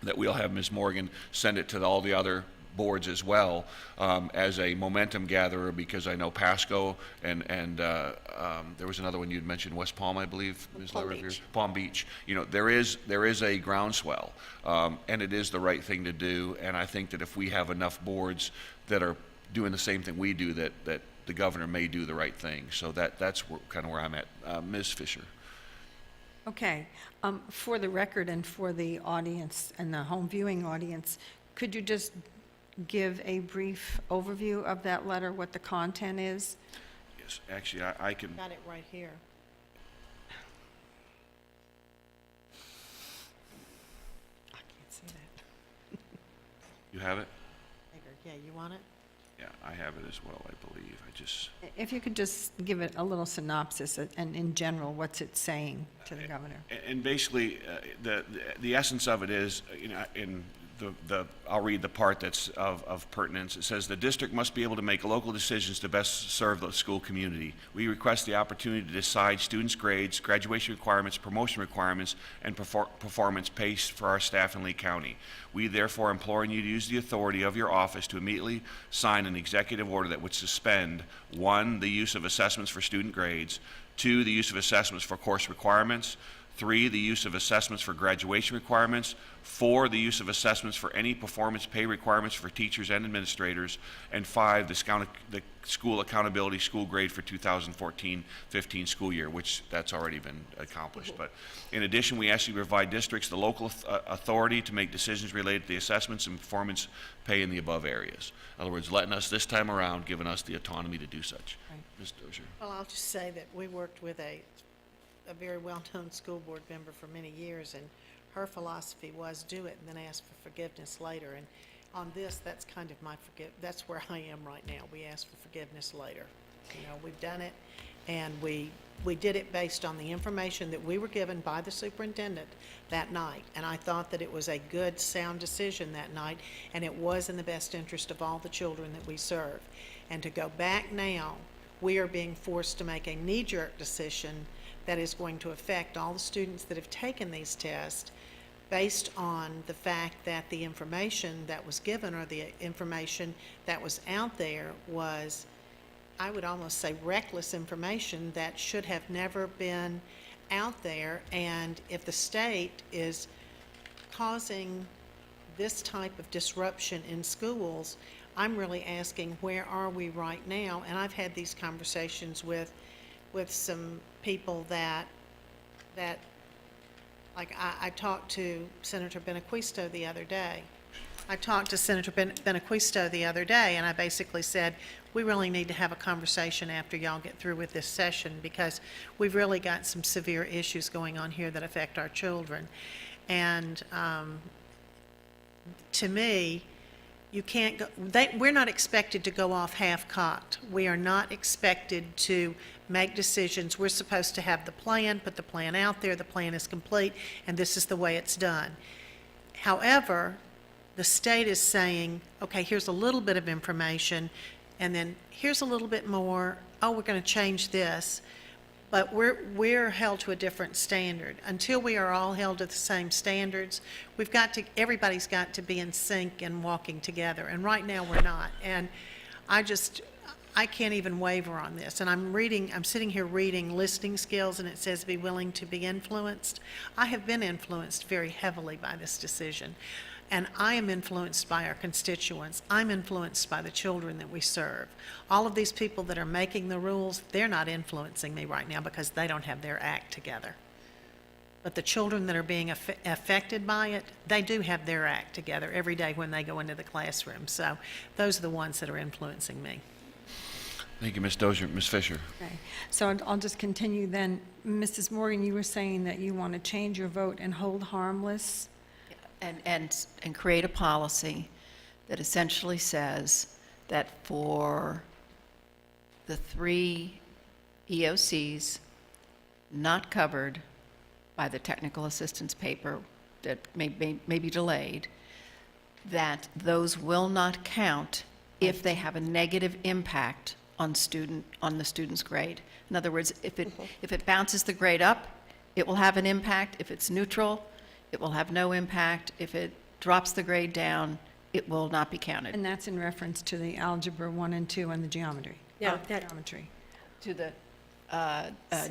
that we'll have Ms. Morgan send it to all the other boards as well, as a momentum gatherer, because I know Pasco and there was another one you'd mentioned, West Palm, I believe, Ms. Palm LaRiviere? Beach. Palm Beach. You know, there is a groundswell, and it is the right thing to do. And I think that if we have enough boards that are doing the same thing we do, that the governor may do the right thing. So that's kind of where I'm at. Ms. Fisher. Okay, for the record and for the audience and the home viewing audience, could you just give a brief overview of that letter, what the content is? Yes, actually, I can. Got it right here. I can't see that. You have it? Bigger. Yeah, you want it? Yeah, I have it as well, I believe. If you could just give it a little synopsis and in general, what's it saying to the governor? And basically, the essence of it is, you know, I'll read the part that's of pertinence. It says, the district must be able to make local decisions to best serve the school community. We request the opportunity to decide students' grades, graduation requirements, promotion requirements, and performance pace for our staff in Lee County. We therefore implore you to use the authority of your office to immediately sign an executive order that would suspend, 1, the use of assessments for student grades, 2, the use of assessments for course requirements, 3, the use of assessments for graduation requirements, 4, the use of assessments for any performance pay requirements for teachers and administrators, and 5, the school accountability school grade for 2014-15 school year, which that's already been accomplished. But in addition, we ask you to provide districts the local authority to make decisions related to the assessments and performance pay in the above areas. In other words, letting us this time around, giving us the autonomy to do such. Right. Ms. Dozier. Well, I'll just say that we worked with a very well-known school board member for many years, and her philosophy was do it and then ask for forgiveness later. And on this, that's kind of that's where I am right now. We ask for forgiveness later. You know, we've done it, and we did it based on the information that we were given by the superintendent that night. And I thought that it was a good, sound decision that night, and it was in the best interest of all the children that we serve. And to go back now, we are being forced to make a knee-jerk decision that is going to affect all the students that have taken these tests based on the fact that the information that was given, or the information that was out there, was, I would almost say, reckless information that should have never been out there. And if the state is causing this type of disruption in schools, I'm really asking, where are we right now? And I've had these conversations with some people that like I talked to Senator Benaquisto the other day. And I basically said, we really need to have a conversation after y'all get through with this session, because we've really got some severe issues going on here that affect our children. And to me, You can't go, we're not expected to go off half-cocked. We are not expected to make decisions. We're supposed to have the plan, put the plan out there, the plan is complete, and this is the way it's done. However, the state is saying, okay, here's a little bit of information, and then here's a little bit more, oh, we're going to change this. But we're held to a different standard. Until we are all held to the same standards, everybody's got to be in sync and walking together. And right now, we're not. And I can't even waver on this. And I'm sitting here reading listening skills, and it says be willing to be influenced. I have been influenced very heavily by this decision. And I am influenced by our constituents. I'm influenced by the children that we serve. All of these people that are making the rules, they're not influencing me right now because they don't have their act together. But the children that are being affected by it, they do have their act together every day when they go into the classroom. So those are the ones that are influencing me. Thank you, Ms. Dozier. Ms. Fisher? Okay, so I'll just continue then. Mrs. Morgan, you were saying that you want to change your vote and hold harmless. And create a policy that essentially says that for the 3 EOCs not covered by the technical assistance paper that may be delayed, that those will not count if they have a negative impact on the student's grade. In other words, if it bounces the grade up, it will have an impact. If it's neutral, it will have no impact. If it drops the grade down, it will not be counted. And that's in reference to the Algebra 1 and 2 and the geometry. Yeah, Geometry. To the, Civics.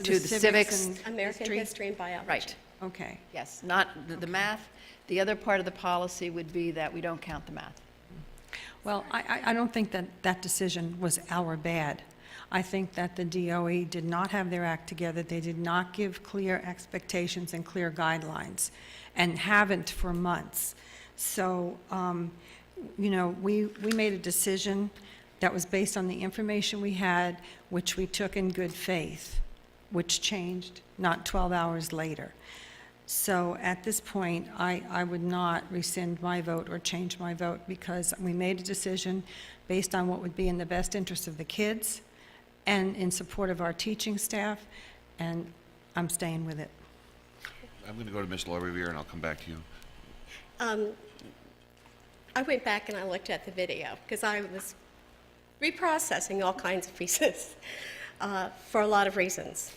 to the civics. and American history? history and biology. Right, Okay. yes, not the math. The other part of the policy would be that we don't count the math. Well, I don't think that decision was our bad. I think that the DOE did not have their act together. They did not give clear expectations and clear guidelines, and haven't for months. So, we made a decision that was based on the information we had, which we took in good faith, which changed not 12 hours later. So at this point, I would not rescind my vote or change my vote, because we made a decision based on what would be in the best interest of the kids and in support of our teaching staff, and I'm staying with it. I'm going to go to Ms. Laura Revere, and I'll come back to you. I went back and I looked at the video because I was reprocessing all kinds of pieces for a lot of reasons.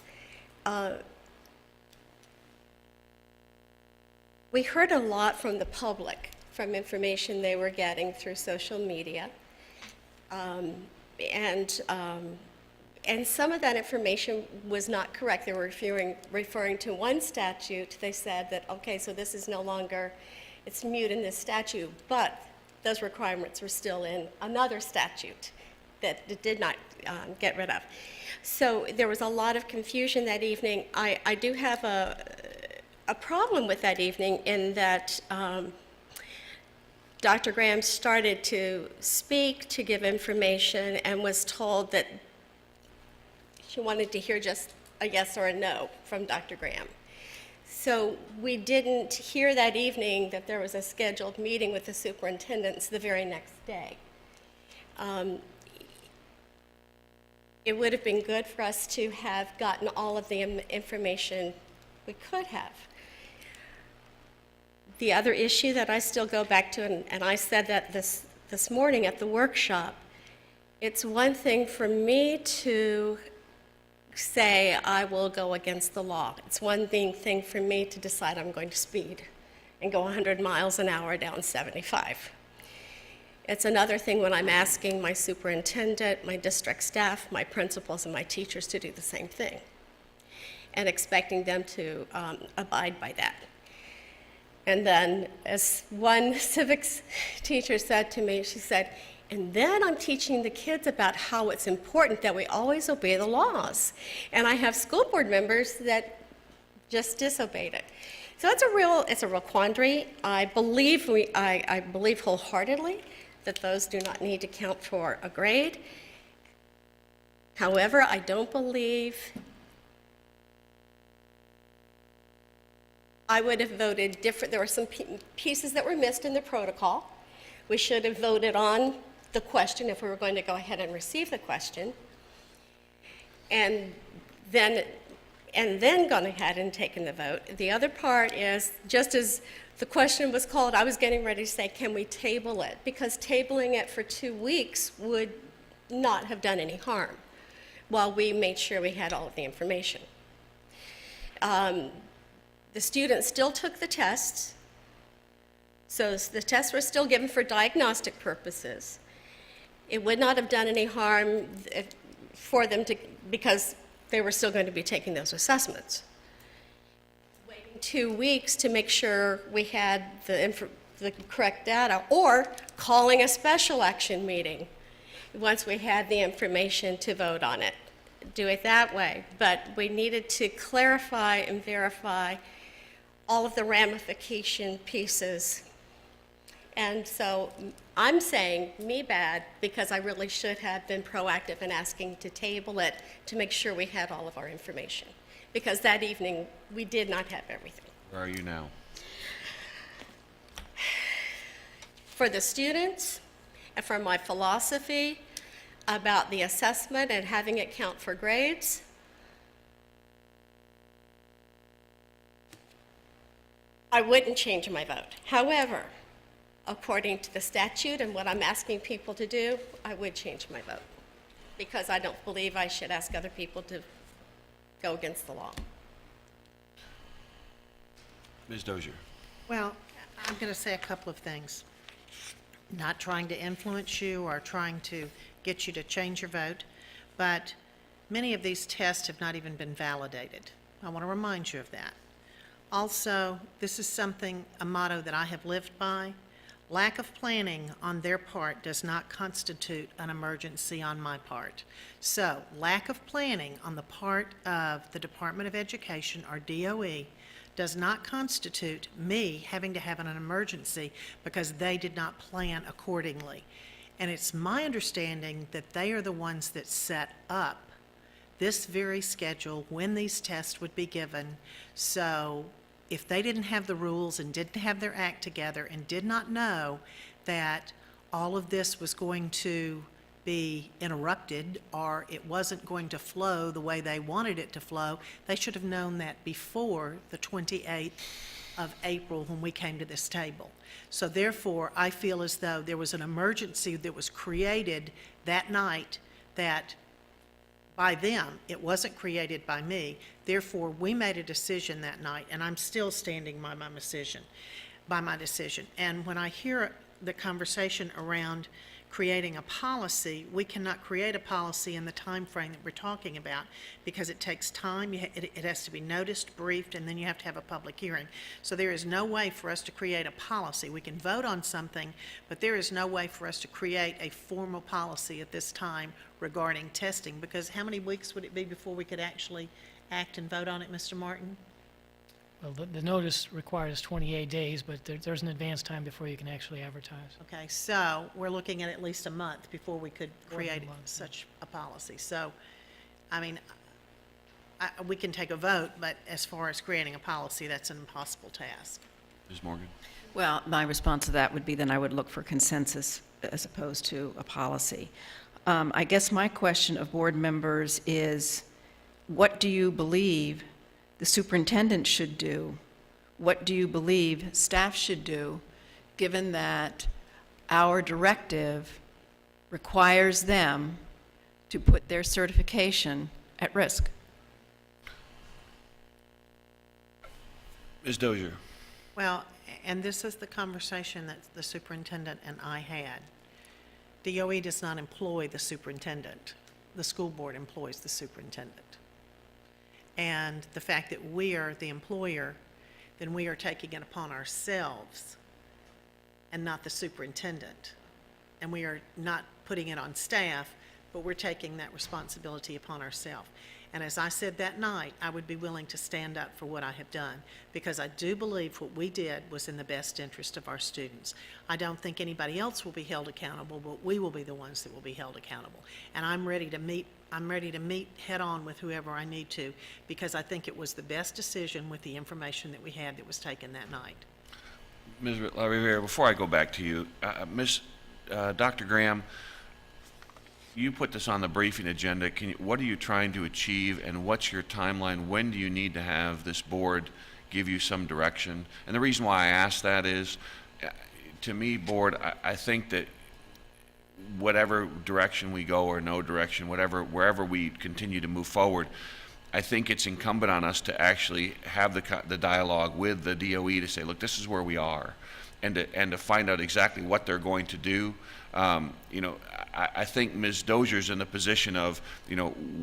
We heard a lot from the public, from information they were getting through social media. And some of that information was not correct. They were referring to one statute. They said that, okay, so this is no longer, it's mute in this statute, but those requirements were still in another statute that it did not get rid of. So there was a lot of confusion that evening. I do have a problem with that evening in that Dr. Graham started to speak, to give information, and was told that she wanted to hear just a yes or a no from Dr. Graham. So we didn't hear that evening that there was a scheduled meeting with the superintendents the very next day. It would have been good for us to have gotten all of the information we could have. The other issue that I still go back to, and I said that this morning at the workshop, it's one thing for me to say I will go against the law. It's one thing for me to decide I'm going to speed and go 100 miles an hour down 75. It's another thing when I'm asking my superintendent, my district staff, my principals, and my teachers to do the same thing, and expecting them to abide by that. And then, as one civics teacher said to me, she said, and then I'm teaching the kids about how it's important that we always obey the laws. And I have school board members that just disobeyed it. So it's a real quandary. I believe wholeheartedly that those do not need to count for a grade. However, I don't believe I would have voted different. There were some pieces that were missed in the protocol. We should have voted on the question if we were going to go ahead and receive the question, and then gone ahead and taken the vote. The other part is, just as the question was called, I was getting ready to say, can we table it? Because tabling it for 2 weeks would not have done any harm while we made sure we had all of the information. The students still took the tests, so the tests were still given for diagnostic purposes. It would not have done any harm for them because they were still going to be taking those assessments. Waiting 2 weeks to make sure we had the correct data, or calling a special action meeting once we had the information to vote on it. Do it that way. But we needed to clarify and verify all of the ramification pieces. And so I'm saying me bad because I really should have been proactive in asking to table it to make sure we had all of our information. Because that evening, we did not have everything. Where are you now? For the students and for my philosophy about the assessment and having it count for grades, I wouldn't change my vote. However, according to the statute and what I'm asking people to do, I would change my vote because I don't believe I should ask other people to go against the law. Ms. Dozier? Well, I'm going to say a couple of things. Not trying to influence you or trying to get you to change your vote, but many of these tests have not even been validated. I want to remind you of that. Also, this is a motto that I have lived by. Lack of planning on their part does not constitute an emergency on my part. So, lack of planning on the part of the Department of Education, or DOE, does not constitute me having to have an emergency because they did not plan accordingly. And it's my understanding that they are the ones that set up this very schedule when these tests would be given. So if they didn't have the rules and didn't have their act together and did not know that all of this was going to be interrupted or it wasn't going to flow the way they wanted it to flow, they should have known that before the 28th of April when we came to this table. So therefore, I feel as though there was an emergency that was created that night that by them, it wasn't created by me. Therefore, we made a decision that night, and I'm still standing by my decision. And when I hear the conversation around creating a policy, we cannot create a policy in the time frame that we're talking about because it takes time. It has to be noticed, briefed, and then you have to have a public hearing. So there is no way for us to create a policy. We can vote on something, but there is no way for us to create a formal policy at this time regarding testing, because how many weeks would it be before we could actually act and vote on it, Mr. Martin? Well, the notice requires 28 days, but there's an advance time before you can actually advertise. Okay, so we're looking at least a month before we could More than a create month, yeah. such a policy. So, I mean, we can take a vote, but as far as creating a policy, that's an impossible task. Ms. Morgan? Well, my response to that would be then I would look for consensus as opposed to a policy. I guess my question of board members is, what do you believe the superintendent should do? What do you believe staff should do, given that our directive requires them to put their certification at risk? Ms. Dozier? Well, and this is the conversation that the superintendent and I had. DOE does not employ the superintendent. The school board employs the superintendent. And the fact that we are the employer, then we are taking it upon ourselves and not the superintendent. And we are not putting it on staff, but we're taking that responsibility upon ourselves. And as I said that night, I would be willing to stand up for what I have done because I do believe what we did was in the best interest of our students. I don't think anybody else will be held accountable, but we will be the ones that will be held accountable. And I'm ready to meet head on with whoever I need to because I think it was the best decision with the information that we had that was taken that night. Ms. Rivera, before I go back to you, Dr. Graham, you put this on the briefing agenda. What are you trying to achieve, and what's your timeline? When do you need to have this board give you some direction? And the reason why I ask that is, to me, board, I think that whatever direction we go or no direction, wherever we continue to move forward, I think it's incumbent on us to actually have the dialogue with the DOE to say, look, this is where we are, and to find out exactly what they're going to do. I think Ms. Dozier's in the position of,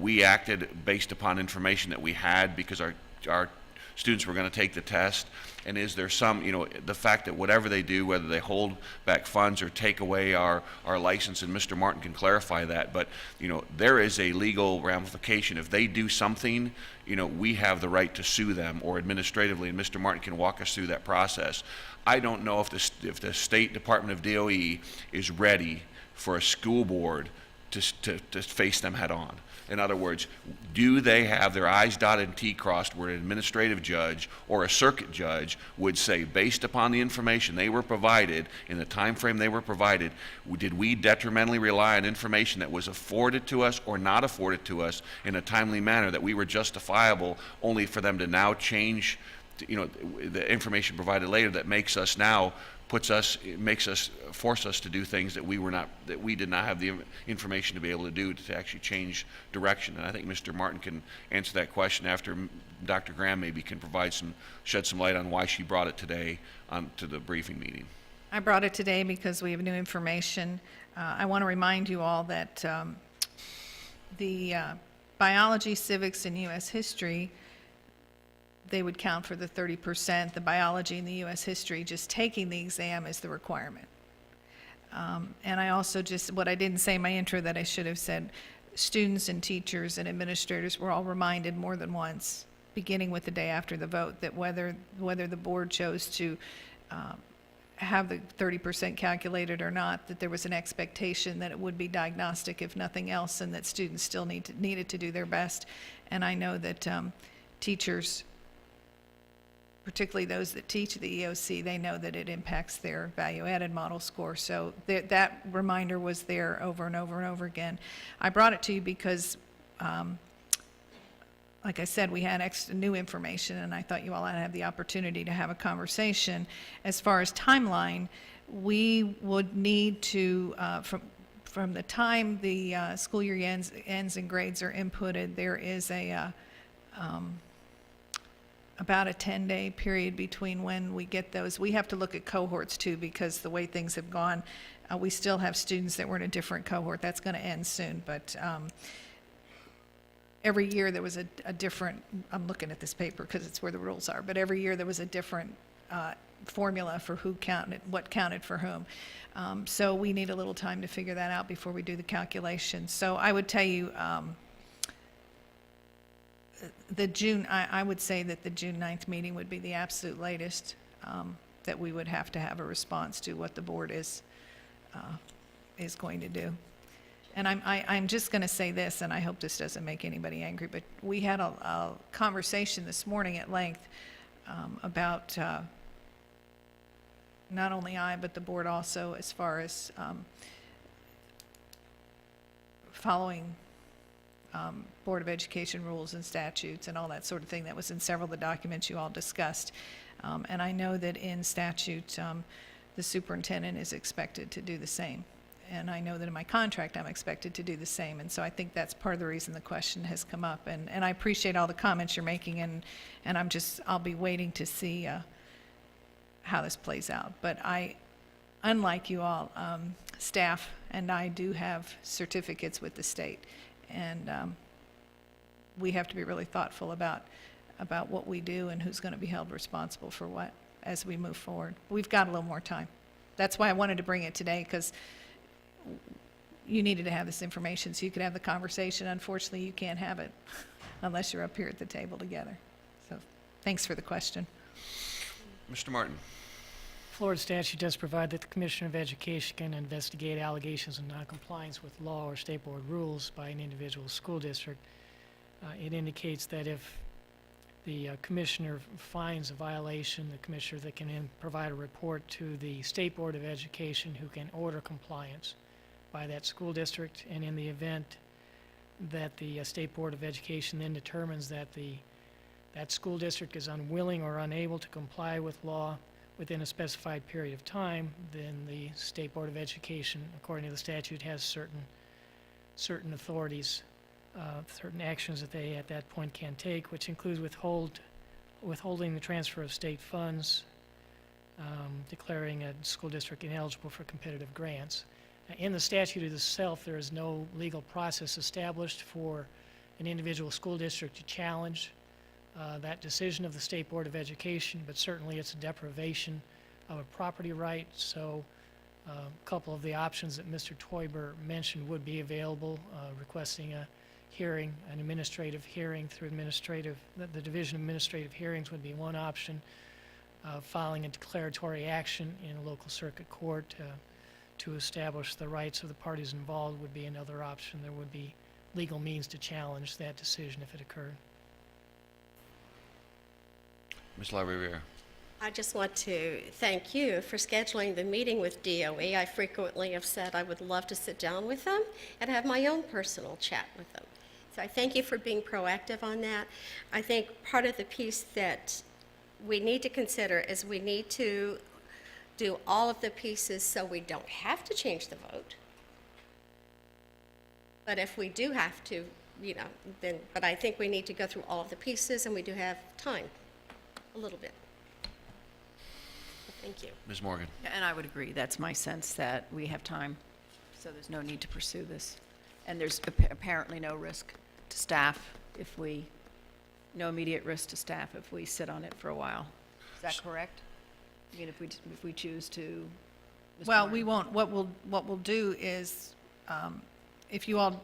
we acted based upon information that we had because our students were going to take the test. And is there some, the fact that whatever they do, whether they hold back funds or take away our license, and Mr. Martin can clarify that, but, there is a legal ramification. If they do something, we have the right to sue them or administratively, and Mr. Martin can walk us through that process. I don't know if the State Department of DOE is ready for a school board to face them head on. In other words, do they have their I's dotted and T crossed where an administrative judge or a circuit judge would say, based upon the information they were provided, in the time frame they were provided, did we detrimentally rely on information that was afforded to us or not afforded to us in a timely manner that we were justifiable, only for them to now change, the information provided later that force us to do things that we did not have the information to be able to do to actually change direction. And I think Mr. Martin can answer that question after Dr. Graham maybe can shed some light on why she brought it today to the briefing meeting. I brought it today because we have new information. I want to remind you all that the biology, civics, and U.S. history, they would count for the 30%. The biology and the U.S. history, just taking the exam is the requirement. And I also what I didn't say in my intro that I should have said, students and teachers and administrators were all reminded more than once, beginning with the day after the vote, that whether the board chose to have the 30% calculated or not, that there was an expectation that it would be diagnostic if nothing else, and that students still needed to do their best. And I know that teachers, particularly those that teach the EOC, they know that it impacts their value-added model score. So that reminder was there over and over and over again. I brought it to you because, like I said, we had new information, and I thought you all had to have the opportunity to have a conversation. As far as timeline, we would need to, from the time the school year ends and grades are inputted, there is about a 10-day period between when we get those. We have to look at cohorts too, because the way things have gone, we still have students that were in a different cohort. That's going to end soon, but every year there was a different, I'm looking at this paper because it's where the rules are, but every year there was a different formula for what counted for whom. So we need a little time to figure that out before we do the calculation. So I would tell you, I would say that the June 9th meeting would be the absolute latest that we would have to have a response to what the board is going to do. And I'm just going to say this, and I hope this doesn't make anybody angry, but we had a conversation this morning at length about not only I, but the board also, as far as following Board of Education rules and statutes and all that sort of thing that was in several of the documents you all discussed. And I know that in statute, the superintendent is expected to do the same. And I know that in my contract, I'm expected to do the same. And so I think that's part of the reason the question has come up. And I appreciate all the comments you're making, and I'll be waiting to see how this plays out. But unlike you all, staff and I do have certificates with the state. And we have to be really thoughtful about what we do and who's going to be held responsible for what as we move forward. We've got a little more time. That's why I wanted to bring it today, because you needed to have this information so you could have the conversation. Unfortunately, you can't have it unless you're up here at the table together. So thanks for the question. Mr. Martin. Florida statute does provide that the Commissioner of Education can investigate allegations of noncompliance with law or state board rules by an individual school district. It indicates that if the commissioner finds a violation, the commissioner that can then provide a report to the State Board of Education, who can order compliance by that school district. And in the event that the State Board of Education then determines that that school district is unwilling or unable to comply with law within a specified period of time, then the State Board of Education, according to the statute, has certain authorities, certain actions that they at that point can take, which includes withholding the transfer of state funds, declaring a school district ineligible for competitive grants. In the statute itself, there is no legal process established for an individual school district to challenge that decision of the State Board of Education, but certainly it's a deprivation of a property right. So a couple of the options that Mr. Teuber mentioned would be available, requesting a hearing, an administrative hearing through the Division of Administrative Hearings would be one option. Filing a declaratory action in a local circuit court to establish the rights of the parties involved would be another option. There would be legal means to challenge that decision if it occurred. Ms. LaRiviere. I just want to thank you for scheduling the meeting with DOE. I frequently have said I would love to sit down with them and have my own personal chat with them. So I thank you for being proactive on that. I think part of the piece that we need to consider is we need to do all of the pieces so we don't have to change the vote. But if we do have to, but I think we need to go through all of the pieces, and we do have time, a little bit. Thank you. Ms. Morgan. And I would agree, that's my sense, that we have time, so there's no need to pursue this. And there's apparently no risk to staff no immediate risk to staff if we sit on it for a while. Is that correct? I mean, if we choose to. Mr. Well, Martin? we won't. What we'll do is, if you all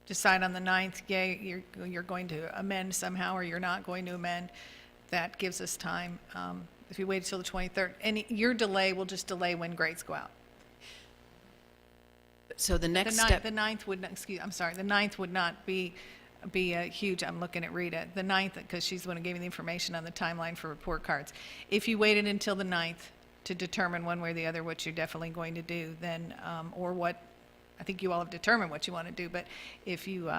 decide on the 9th, yay, you're going to amend somehow, or you're not going to amend, that gives us time. If you wait until the 23rd, and your delay will just delay when grades go out. So the next The step. 9th would not, the 9th would not be a huge, I'm looking at Rita, the 9th, because she's the one who gave me the information on the timeline for report cards. If you waited until the 9th to determine one way or the other what you're definitely going to do, then, or what, I think you all have determined what you want to do, but if you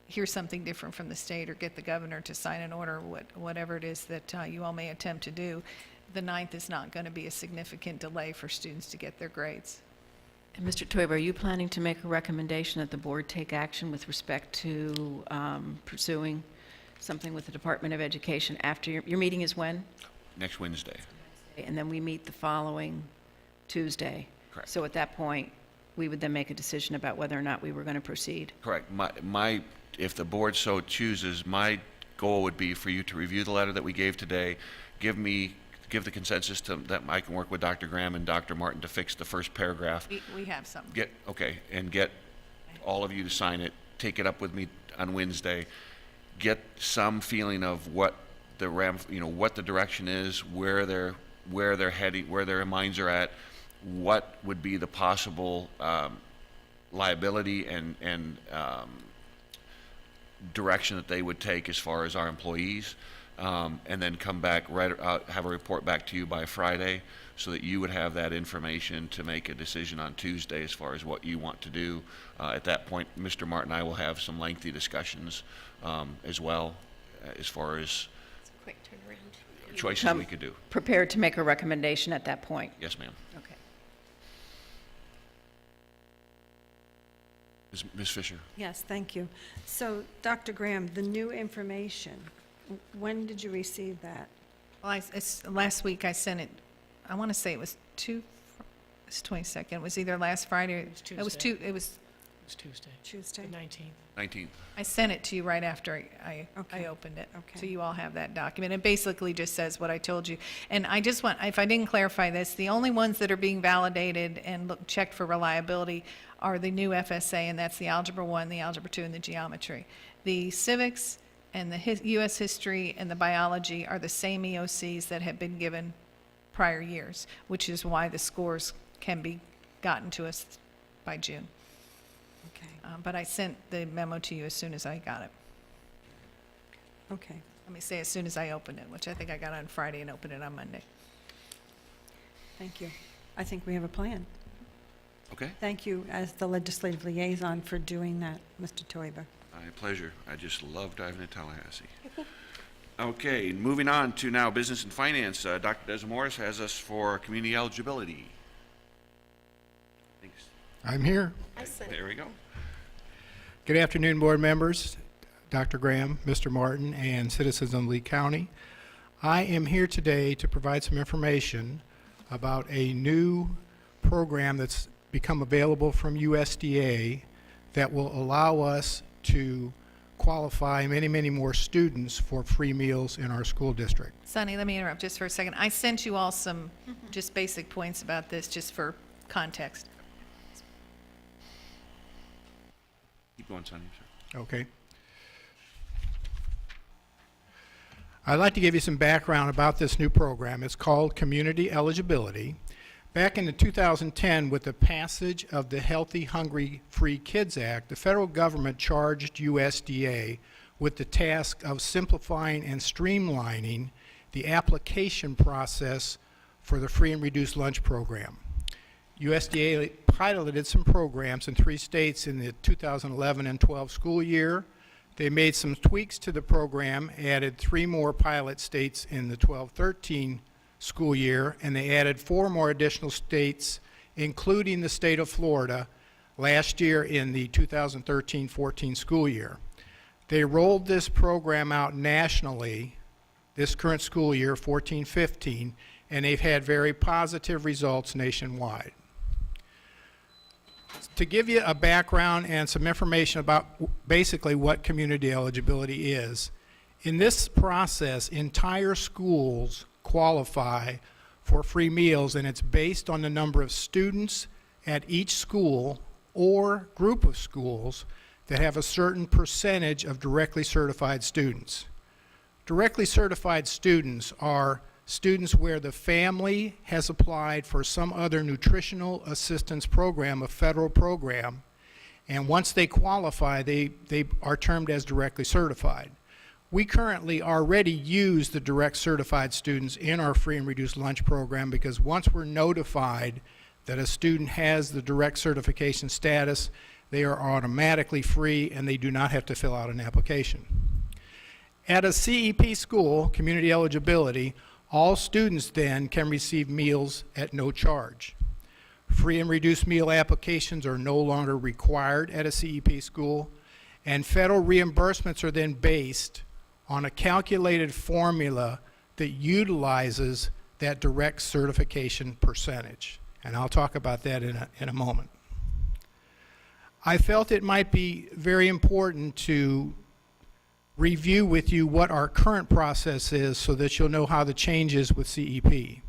hear something different from the state or get the governor to sign an order, whatever it is that you all may attempt to do, the 9th is not going to be a significant delay for students to get their grades. And Mr. Teuber, are you planning to make a recommendation that the board take action with respect to pursuing something with the Department of Education after your meeting is when? Next Wednesday. And then we meet the following Tuesday. Correct. So at that point, we would then make a decision about whether or not we were going to proceed. Correct. If the board so chooses, my goal would be for you to review the letter that we gave today, give the consensus that I can work with Dr. Graham and Dr. Martin to fix the first paragraph. We have some. Get all of you to sign it, take it up with me on Wednesday, get some feeling of what what the direction is, where they're heading, where their minds are at, what would be the possible liability and direction that they would take as far as our employees, and then come back, have a report back to you by Friday, so that you would have that information to make a decision on Tuesday as far as what you want to do. At that point, Mr. Martin and I will have some lengthy discussions as well, as far as It's a quick turnaround. choices we could do. Prepared to make a recommendation at that point? Yes, ma'am. Okay. Ms. Fisher. Yes, thank you. So, Dr. Graham, the new information, when did you receive that? Well, last week I sent it, I want to say it was it's 22nd, it was either last Friday, It was Tuesday. It's Tuesday, Tuesday? the 19th. 19th. I sent it to you right after I Okay. opened it. Okay. So you all have that document. It basically just says what I told you. And I just want, if I didn't clarify this, the only ones that are being validated and checked for reliability are the new FSA, and that's the Algebra 1, the Algebra 2, and the Geometry. The civics and the U.S. history and the biology are the same EOCs that have been given prior years, which is why the scores can be gotten to us by June. Okay, But I sent the memo to you as soon as I got it. okay. let me say as soon as I open it, which I think I got on Friday and opened it on Monday. Thank you. I think we have a plan. Okay? Thank you as the legislative liaison for doing that, Mr. Toiber. My pleasure. I just love driving to Tallahassee. Okay, moving on to now business and finance. Dr. Desamores has us for community eligibility. Thanks. I'm here. I sent There we go. Good afternoon, board members, Dr. Graham, Mr. Martin, and citizens of Lee County. I am here today to provide some information about a new program that's become available from USDA that will allow us to qualify many, many more students for free meals in our school district. Sonny, let me interrupt just for a second. I sent you all some just basic points about this, just for context. Keep going, Sonny, sir. Okay. I'd like to give you some background about this new program. It's called Community Eligibility. Back in 2010, with the passage of the Healthy, Hungry, Free Kids Act, the federal government charged USDA with the task of simplifying and streamlining the application process for the free and reduced lunch program. USDA piloted some programs in 3 states in the 2011 and 12 school year. They made some tweaks to the program, added 3 more pilot states in the 12-13 school year, and they added 4 more additional states, including the state of Florida, last year in the 2013-14 school year. They rolled this program out nationally this current school year, 14-15, and they've had very positive results nationwide. To give you a background and some information about basically what community eligibility is, in this process, entire schools qualify for free meals, and it's based on the number of students at each school or group of schools that have a certain percentage of directly certified students. Directly certified students are students where the family has applied for some other nutritional assistance program, a federal program, and once they qualify, they are termed as directly certified. We currently already use the direct certified students in our free and reduced lunch program because once we're notified that a student has the direct certification status, they are automatically free and they do not have to fill out an application. At a CEP school, community eligibility, all students then can receive meals at no charge. Free and reduced meal applications are no longer required at a CEP school, and federal reimbursements are then based on a calculated formula that utilizes that direct certification percentage. And I'll talk about that in a moment. I felt it might be very important to review with you what our current process is so that you'll know how the changes with CEP.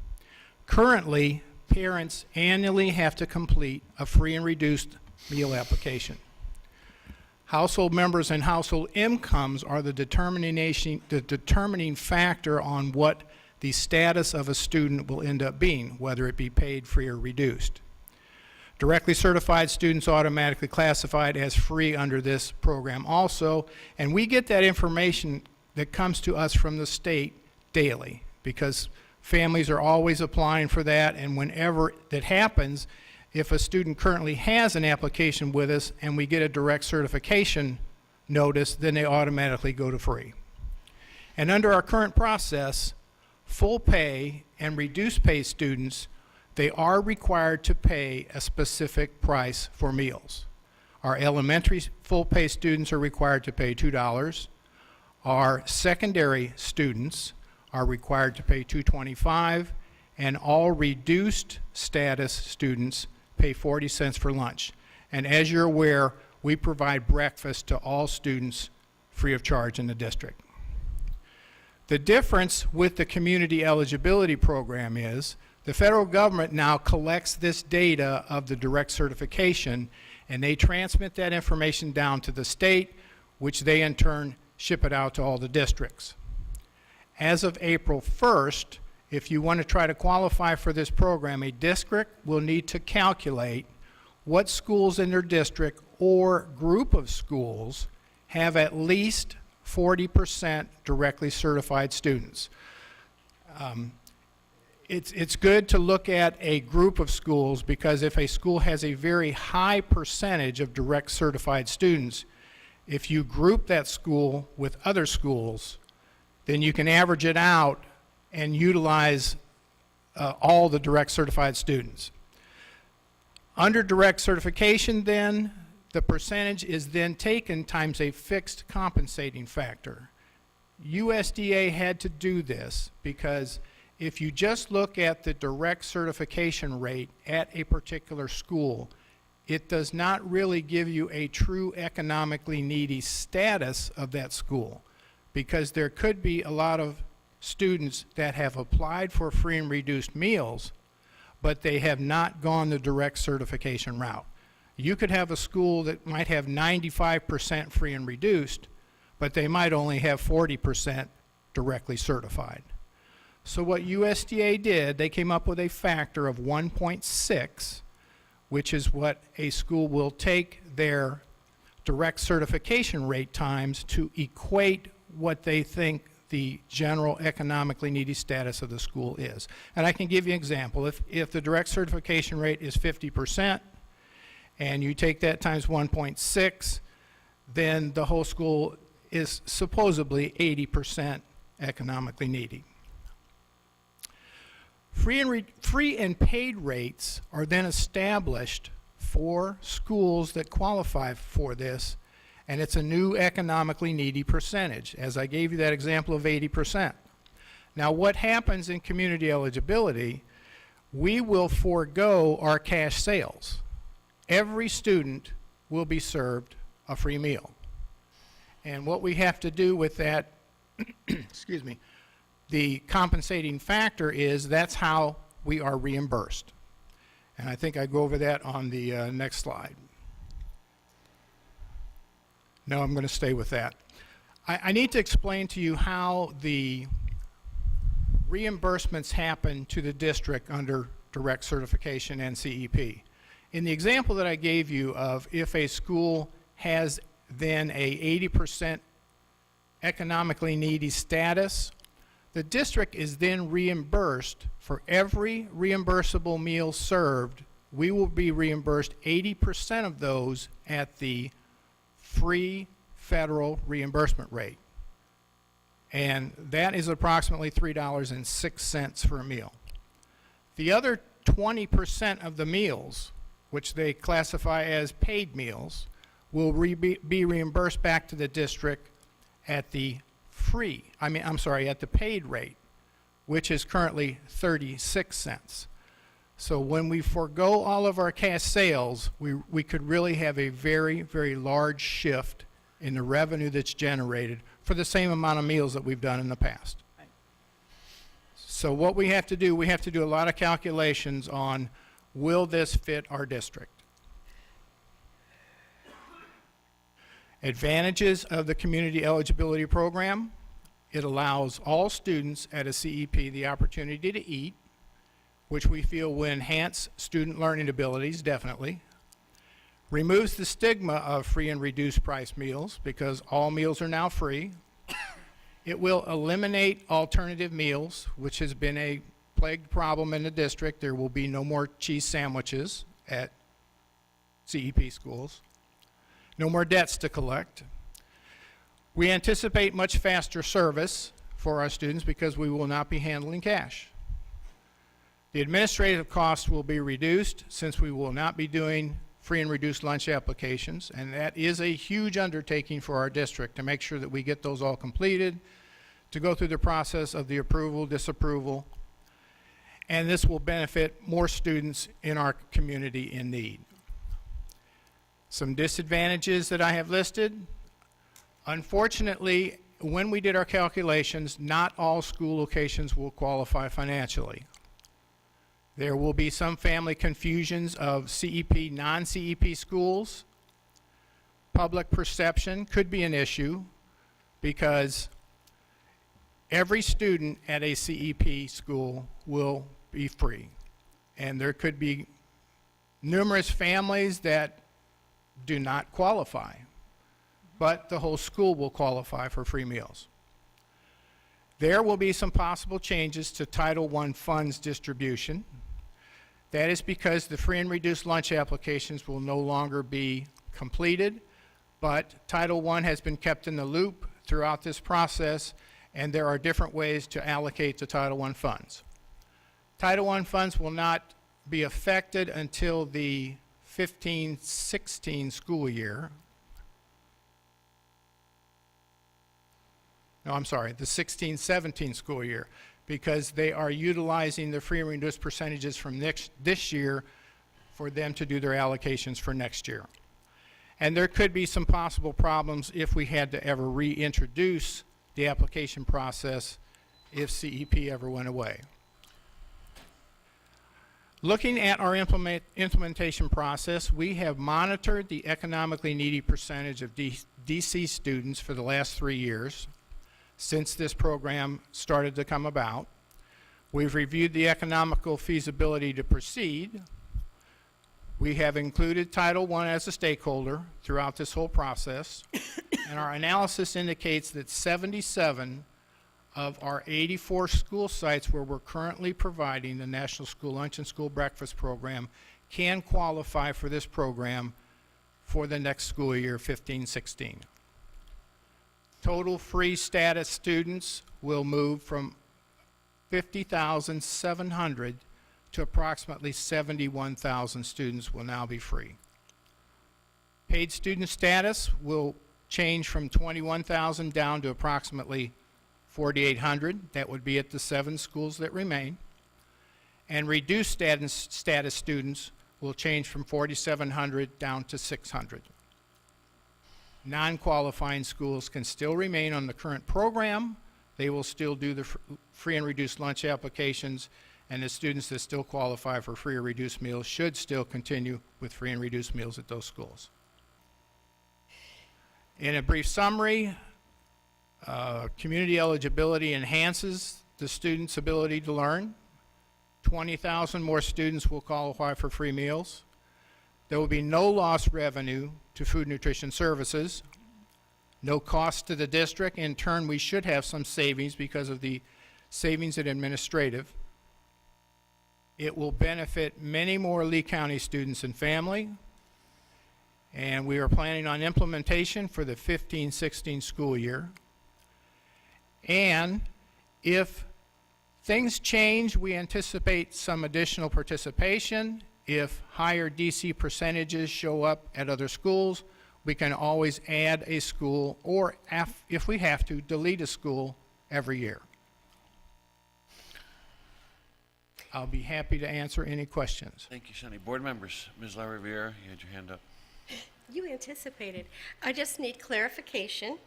Currently, parents annually have to complete a free and reduced meal application. Household members and household incomes are the determining factor on what the status of a student will end up being, whether it be paid, free, or reduced. Directly certified students automatically classified as free under this program also, and we get that information that comes to us from the state daily because families are always applying for that, and whenever that happens, if a student currently has an application with us and we get a direct certification notice, then they automatically go to free. And under our current process, full pay and reduced pay students, they are required to pay a specific price for meals. Our elementary full pay students are required to pay $2. Our secondary students are required to pay $2.25, and all reduced status students pay 40 cents for lunch. And as you're aware, we provide breakfast to all students free of charge in the district. The difference with the community eligibility program is the federal government now collects this data of the direct certification, and they transmit that information down to the state, which they in turn ship it out to all the districts. As of April 1st, if you want to try to qualify for this program, a district will need to calculate what schools in their district or group of schools have at least 40% directly certified students. It's good to look at a group of schools, because if a school has a very high percentage of direct certified students, if you group that school with other schools, then you can average it out and utilize all the direct certified students. Under direct certification then, the percentage is then taken times a fixed compensating factor. USDA had to do this because if you just look at the direct certification rate at a particular school, it does not really give you a true economically needy status of that school, because there could be a lot of students that have applied for free and reduced meals, but they have not gone the direct certification route. You could have a school that might have 95% free and reduced, but they might only have 40% directly certified. So what USDA did, they came up with a factor of 1.6, which is what a school will take their direct certification rate times to equate what they think the general economically needy status of the school is. And I can give you an example. If the direct certification rate is 50%, and you take that times 1.6, then the whole school is supposedly 80% economically needy. Free and paid rates are then established for schools that qualify for this, and it's a new economically needy percentage, as I gave you that example of 80%. Now, what happens in community eligibility, we will forego our cash sales. Every student will be served a free meal. And what we have to do with that, excuse me, the compensating factor is that's how we are reimbursed. And I think I go over that on the next slide. No, I'm going to stay with that. I need to explain to you how the reimbursements happen to the district under direct certification and CEP. In the example that I gave you of if a school has then a 80% economically needy status, the district is then reimbursed for every reimbursable meal served. We will be reimbursed 80% of those at the free federal reimbursement rate. And that is approximately $3.06 for a meal. The other 20% of the meals, which they classify as paid meals, will be reimbursed back to the district at the at the paid rate, which is currently 36 cents. So when we forego all of our cash sales, we could really have a very, very large shift in the revenue that's generated for the same amount of meals that we've done in the past. So what we have to do a lot of calculations on, will this fit our district? Advantages of the Community Eligibility Program: it allows all students at a CEP the opportunity to eat, which we feel will enhance student learning abilities, definitely. Removes the stigma of free and reduced price meals, because all meals are now free. It will eliminate alternative meals, which has been a plagued problem in the district. There will be no more cheese sandwiches at CEP schools. No more debts to collect. We anticipate much faster service for our students because we will not be handling cash. The administrative costs will be reduced since we will not be doing free and reduced lunch applications, and that is a huge undertaking for our district to make sure that we get those all completed, to go through the process of the approval, disapproval, and this will benefit more students in our community in need. Some disadvantages that I have listed: unfortunately, when we did our calculations, not all school locations will qualify financially. There will be some family confusions of CEP, non-CEP schools. Public perception could be an issue because every student at a CEP school will be free. And there could be numerous families that do not qualify. but the whole school will qualify for free meals. There will be some possible changes to Title I funds distribution. That is because the free and reduced lunch applications will no longer be completed, but Title I has been kept in the loop throughout this process, and there are different ways to allocate the Title I funds. Title I funds will not be affected until the 15-16 school year. No, I'm sorry, the 16-17 school year, because they are utilizing the free and reduced percentages from this year for them to do their allocations for next year. And there could be some possible problems if we had to ever reintroduce the application process if CEP ever went away. Looking at our implementation process, we have monitored the economically needy percentage of DC students for the last 3 years since this program started to come about. We've reviewed the economical feasibility to proceed. We have included Title I as a stakeholder throughout this whole process, and our analysis indicates that 77 of our 84 school sites where we're currently providing the National School Lunch and School Breakfast program can qualify for this program for the next school year, 15-16. Total free status students will move from 50,700 to approximately 71,000 students will now be free. Paid student status will change from 21,000 down to approximately 4,800. That would be at the 7 schools that remain. And reduced status students will change from 4,700 down to 600. Non-qualifying schools can still remain on the current program. They will still do the free and reduced lunch applications, and the students that still qualify for free or reduced meals should still continue with free and reduced meals at those schools. In a brief summary, community eligibility enhances the students' ability to learn. 20,000 more students will qualify for free meals. There will be no lost revenue to food nutrition services, no cost to the district. In turn, we should have some savings because of the savings in administrative. It will benefit many more Lee County students and family, and we are planning on implementation for the 15-16 school year. And if things change, we anticipate some additional participation. If higher DC percentages show up at other schools, we can always add a school, or if we have to, delete a school every year. I'll be happy to answer any questions. Thank you, Sonny. Board members, Ms. LaRiviere, you had your hand up. You anticipated. I just need clarification.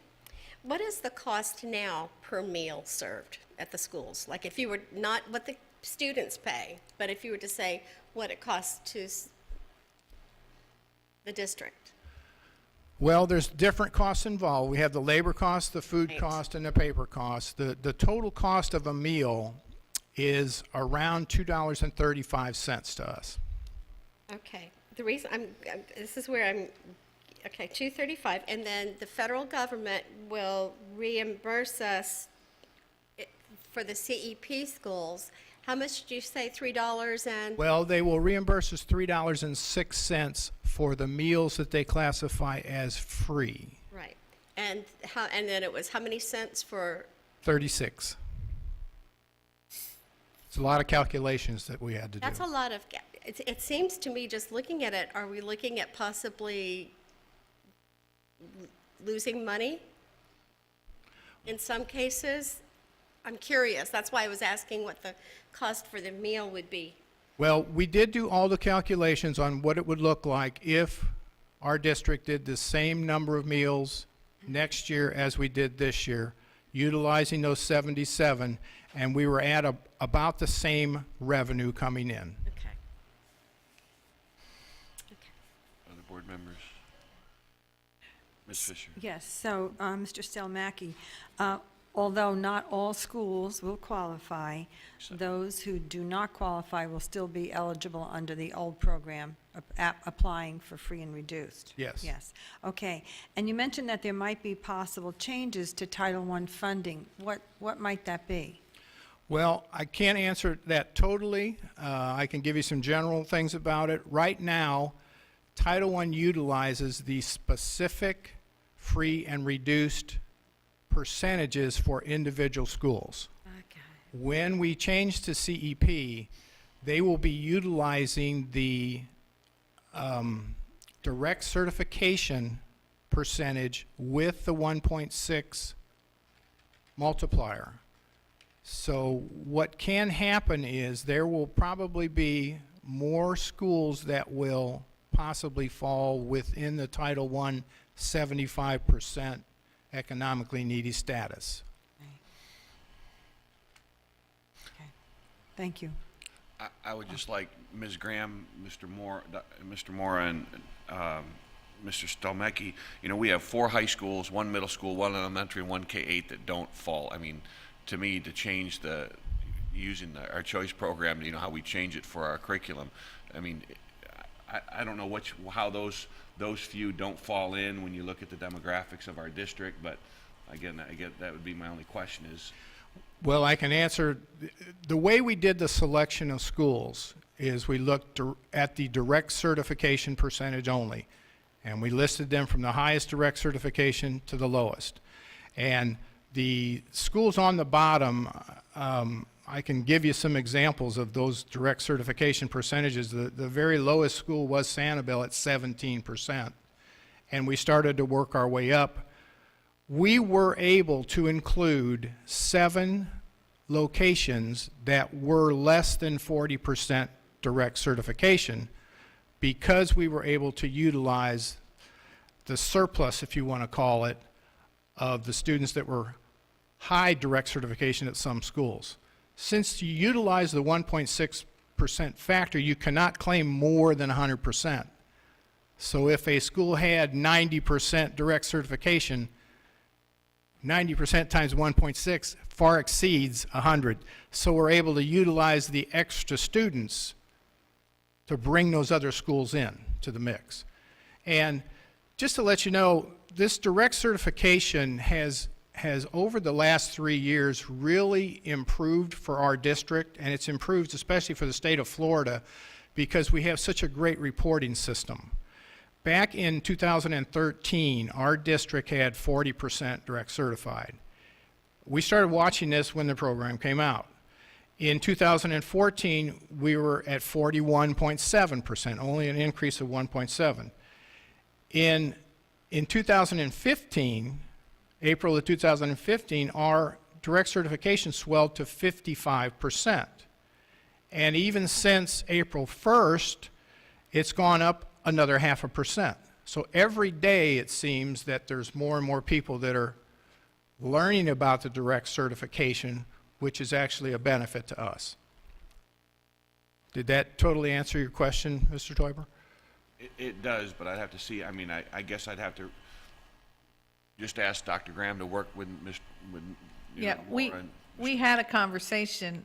What is the cost now per meal served at the schools? Like if you were not what the students pay, but if you were to say what it costs to the district? Well, there's different costs involved. We have the labor cost, the food Right. cost, and the paper cost. The total cost of a meal is around $2.35 to us. Okay. The reason this is where I'm, okay, $2.35, and then the federal government will reimburse us for the CEP schools. How much did you say, $3 and? Well, they will reimburse us $3.06 for the meals that they classify as free. Right. And then it was how many cents for? 36. It's a lot of calculations that we had to do. That's a lot of, it seems to me, just looking at it, are we looking at possibly losing money in some cases? I'm curious. That's why I was asking what the cost for the meal would be. Well, we did do all the calculations on what it would look like if our district did the same number of meals next year as we did this year, utilizing those 77, and we were at about the same revenue coming in. Okay. Other board members? Ms. Fisher? Yes, so, Mr. Stelmacki, although not all schools will qualify, those who do not qualify will still be eligible under the old program, applying for free and reduced. Yes. Yes, okay. And you mentioned that there might be possible changes to Title I funding. What might that be? Well, I can't answer that totally. I can give you some general things about it. Right now, Title I utilizes the specific free and reduced percentages for individual schools. When we change to CEP, they will be utilizing the direct certification percentage with the 1.6 multiplier. So what can happen is there will probably be more schools that will possibly fall within the Title I 75% economically needy status. Okay. Thank you. I would just like Ms. Graham, Mr. Moore, and Mr. Stelmecki, we have 4 high schools, 1 middle school, 1 elementary, and 1 K-8 that don't fall. I mean, to me, to change using our choice program, how we change it for our curriculum, I mean, I don't know how those few don't fall in when you look at the demographics of our district, but again, that would be my only question is. Well, I can answer. The way we did the selection of schools is we looked at the direct certification percentage only, and we listed them from the highest direct certification to the lowest. And the schools on the bottom, I can give you some examples of those direct certification percentages. The very lowest school was Sanibel at 17%, and we started to work our way up. We were able to include 7 locations that were less than 40% direct certification because we were able to utilize the surplus, if you want to call it, of the students that were high direct certification at some schools. Since you utilize the 1.6% factor, you cannot claim more than 100%. So if a school had 90% direct certification, 90% times 1.6 far exceeds 100. So we're able to utilize the extra students to bring those other schools in to the mix. And just to let you know, this direct certification has over the last 3 years really improved for our district, and it's improved especially for the state of Florida because we have such a great reporting system. Back in 2013, our district had 40% direct certified. We started watching this when the program came out. In 2014, we were at 41.7%, only an increase of 1.7. In 2015, April of 2015, our direct certification swelled to 55%. And even since April 1st, it's gone up another 0.5%. So every day it seems that there's more and more people that are learning about the direct certification, which is actually a benefit to us. Did that totally answer your question, Mr. Teuber? It does, but I'd have to see, I guess I'd have to just ask Dr. Graham to work with Yeah, we had a conversation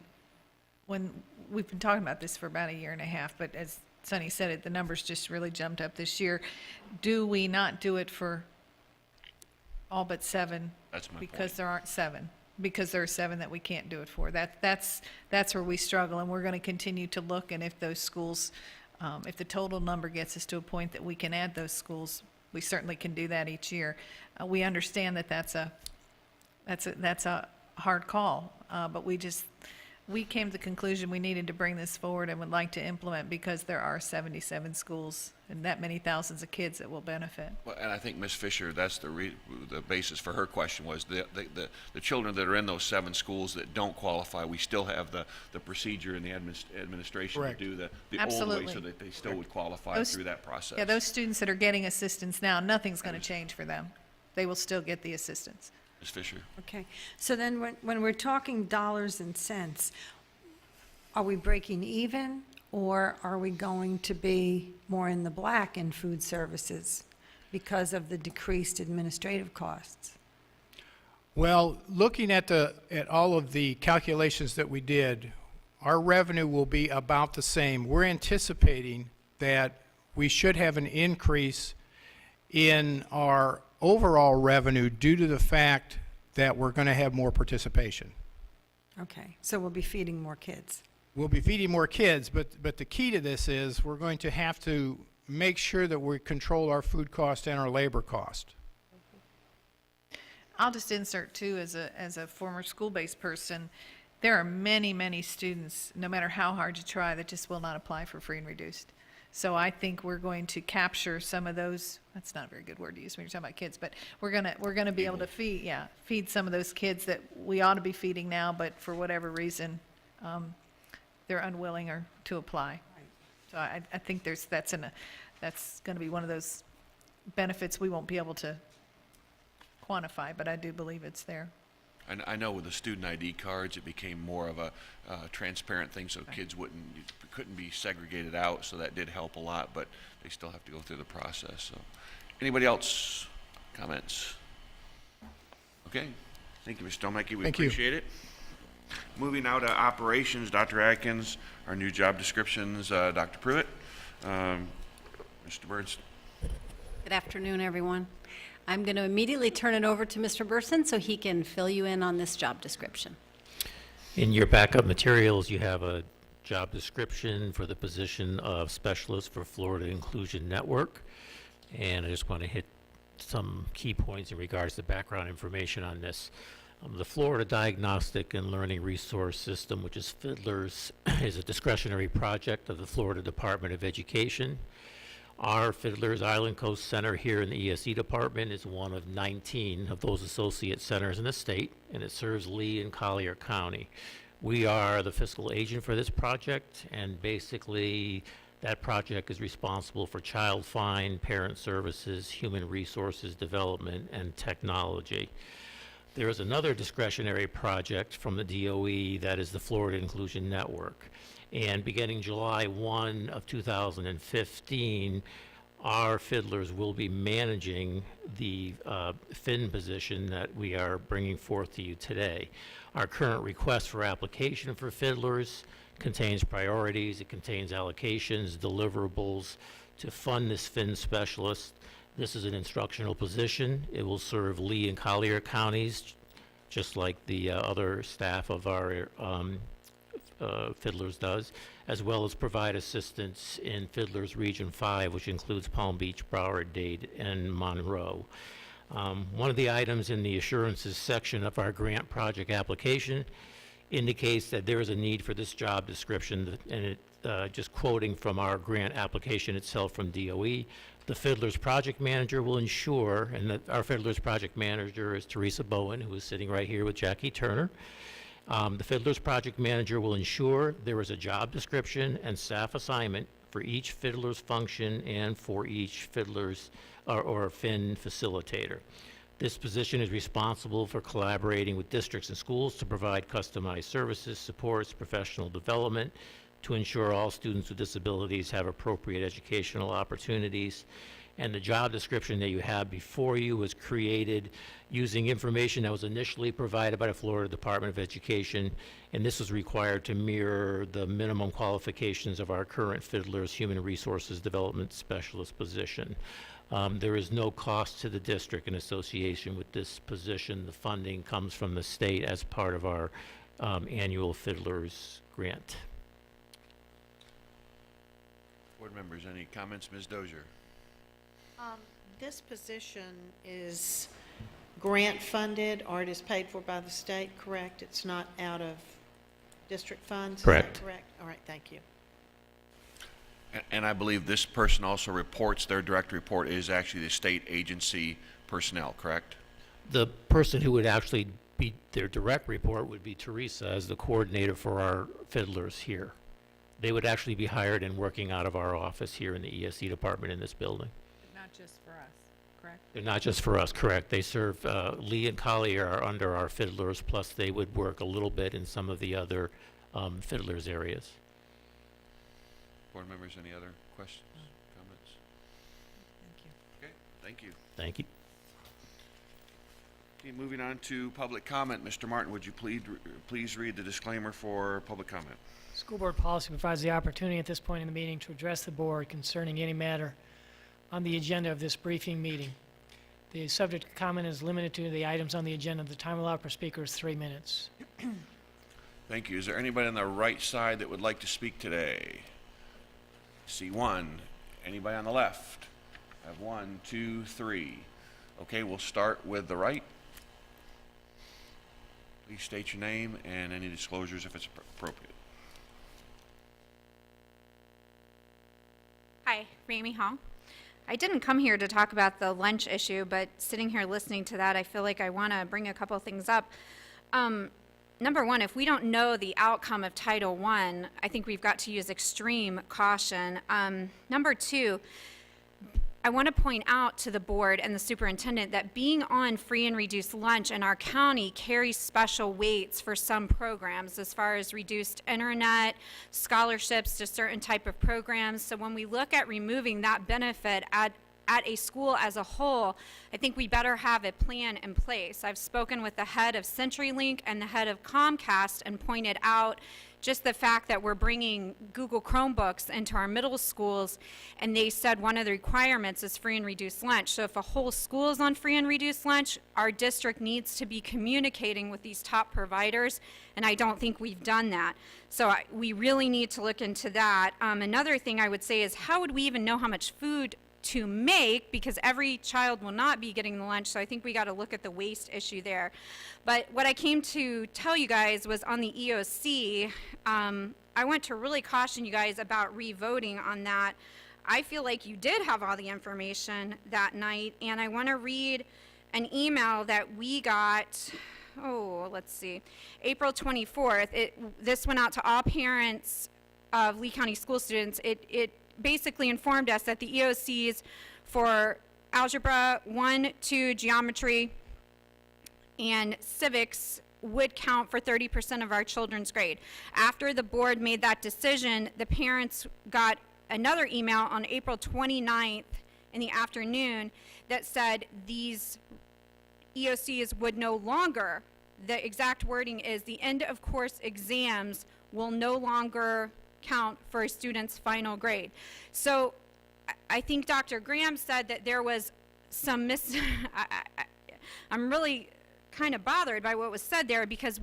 when, we've been talking about this for about 1.5 years, but as Sonny said it, the numbers just really jumped up this year. Do we not do it for all but 7? That's my Because point. there aren't 7. Because there are 7 that we can't do it for. That's where we struggle, and we're going to continue to look, and if those schools, if the total number gets us to a point that we can add those schools, we certainly can do that each year. We understand that that's a hard call, but we came to the conclusion we needed to bring this forward and would like to implement because there are 77 schools and that many thousands of kids that will benefit. Well, and I think Ms. Fisher, that's the basis for her question was the children that are in those 7 schools that don't qualify, we still have the procedure and the administration Correct. to do the old way Absolutely. so that they still would qualify Those- through that process. Yeah, those students that are getting assistance now, nothing's going to change for them. They will still get the assistance. Ms. Fisher? Okay, so then when we're talking dollars and cents, are we breaking even, or are we going to be more in the black in food services because of the decreased administrative costs? Well, looking at all of the calculations that we did, our revenue will be about the same. We're anticipating that we should have an increase in our overall revenue due to the fact that we're going to have more participation. Okay, so we'll be feeding more kids. We'll be feeding more kids, but the key to this is we're going to have to make sure that we control our food cost and our labor cost. I'll just insert too, as a former school-based person, there are many, many students, no matter how hard you try, that just will not apply for free and reduced. So I think we're going to capture some of those, that's not a very good word to use when you're talking about kids, but we're gonna be able to feed some of those kids that we ought to be feeding now, but for whatever reason, they're unwilling or to apply. So I think that's gonna be one of those benefits we won't be able to quantify, but I do believe it's there. And I know with the student ID cards, it became more of a transparent thing, so kids couldn't be segregated out, so that did help a lot, but they still have to go through the process, so. Anybody else? Comments? Okay, thank you, Mr. Stomachey, we Thank you. appreciate it. Moving now to operations, Dr. Atkins, our new job descriptions, Dr. Pruitt, Mr. Burns. Good afternoon, everyone. I'm going to immediately turn it over to Mr. Burson so he can fill you in on this job description. In your backup materials, you have a job description for the position of specialist for Florida Inclusion Network. And I just want to hit some key points in regards to background information on this. The Florida Diagnostic and Learning Resource System, which is Fiddlers, is a discretionary project of the Florida Department of Education. Our Fiddlers Island Coast Center here in the ESE department is one of 19 of those associate centers in the state, and it serves Lee and Collier County. We are the fiscal agent for this project, and basically that project is responsible for child find, parent services, human resources development, and technology. There is another discretionary project from the DOE that is the Florida Inclusion Network. And beginning July 1 of 2015, our Fiddlers will be managing the FIN position that we are bringing forth to you today. Our current request for application for Fiddlers contains priorities, it contains allocations, deliverables to fund this FIN specialist. This is an instructional position. It will serve Lee and Collier counties, just like the other staff of our Fiddlers does, as well as provide assistance in Fiddlers Region 5, which includes Palm Beach, Broward, Dade, and Monroe. One of the items in the assurances section of our grant project application indicates that there is a need for this job description, and it, just quoting from our grant application itself from DOE, the Fiddlers project manager will ensure, and that our Fiddlers project manager is Teresa Bowen, who is sitting right here with Jackie Turner. The Fiddlers project manager will ensure there is a job description and staff assignment for each Fiddlers function and for each Fiddlers or FIN facilitator. This position is responsible for collaborating with districts and schools to provide customized services, supports, professional development, to ensure all students with disabilities have appropriate educational opportunities. And the job description that you have before you was created using information that was initially provided by the Florida Department of Education, and this was required to mirror the minimum qualifications of our current Fiddlers Human Resources Development Specialist position. There is no cost to the district in association with this position. The funding comes from the state as part of our annual Fiddlers grant. Board members, any comments? Ms. Dozier? This position is grant-funded, or it is paid for by the state, correct? It's not out of district funds? Is that Correct. correct? All right, thank you. And I believe this person also reports, their direct report is actually the state agency personnel, correct? The person who would actually be their direct report would be Teresa as the coordinator for our Fiddlers here. They would actually be hired and working out of our office here in the ESE department in this building. Not just for us, correct? They're not just for us, correct. They serve, Lee and Collier are under our Fiddlers, plus they would work a little bit in some of the other Fiddlers areas. Board members, any other questions, comments? Thank you. Okay, thank you. Thank you. Okay, moving on to public comment. Mr. Martin, would you please read the disclaimer for public comment? School board policy provides the opportunity at this point in the meeting to address the board concerning any matter on the agenda of this briefing meeting. The subject of comment is limited to the items on the agenda. The time allowed per speaker is 3 minutes. Thank you. Is there anybody on the right side that would like to speak today? See one. Anybody on the left? I have 1, 2, 3. Okay, we'll start with the right. Please state your name and any disclosures if it's appropriate. Hi, Rami Hong. I didn't come here to talk about the lunch issue, but sitting here listening to that, I feel like I want to bring a couple of things up. Number one, if we don't know the outcome of Title I, I think we've got to use extreme caution. Number two, I want to point out to the board and the superintendent that being on free and reduced lunch in our county carries special weights for some programs as far as reduced internet, scholarships to certain type of programs. So when we look at removing that benefit at a school as a whole, I think we better have a plan in place. I've spoken with the head of CenturyLink and the head of Comcast and pointed out just the fact that we're bringing Google Chromebooks into our middle schools, and they said one of the requirements is free and reduced lunch. So if a whole school is on free and reduced lunch, our district needs to be communicating with these top providers, and I don't think we've done that. So we really need to look into that. Another thing I would say is, how would we even know how much food to make, because every child will not be getting the lunch, so I think we got to look at the waste issue there. But what I came to tell you guys was on the EOC, I want to really caution you guys about re-voting on that. I feel like you did have all the information that night, and I want to read an email that we got, let's see, April 24th. This went out to all parents of Lee County school students. It basically informed us that the EOCs for Algebra 1, 2, Geometry, and Civics would count for 30% of our children's grade. After the board made that decision, the parents got another email on April 29th in the afternoon that said these EOCs would no longer, the exact wording is, the end of course exams will no longer count for a student's final grade. So I think Dr. Graham said that there was some I'm really kind of bothered by what was said there, because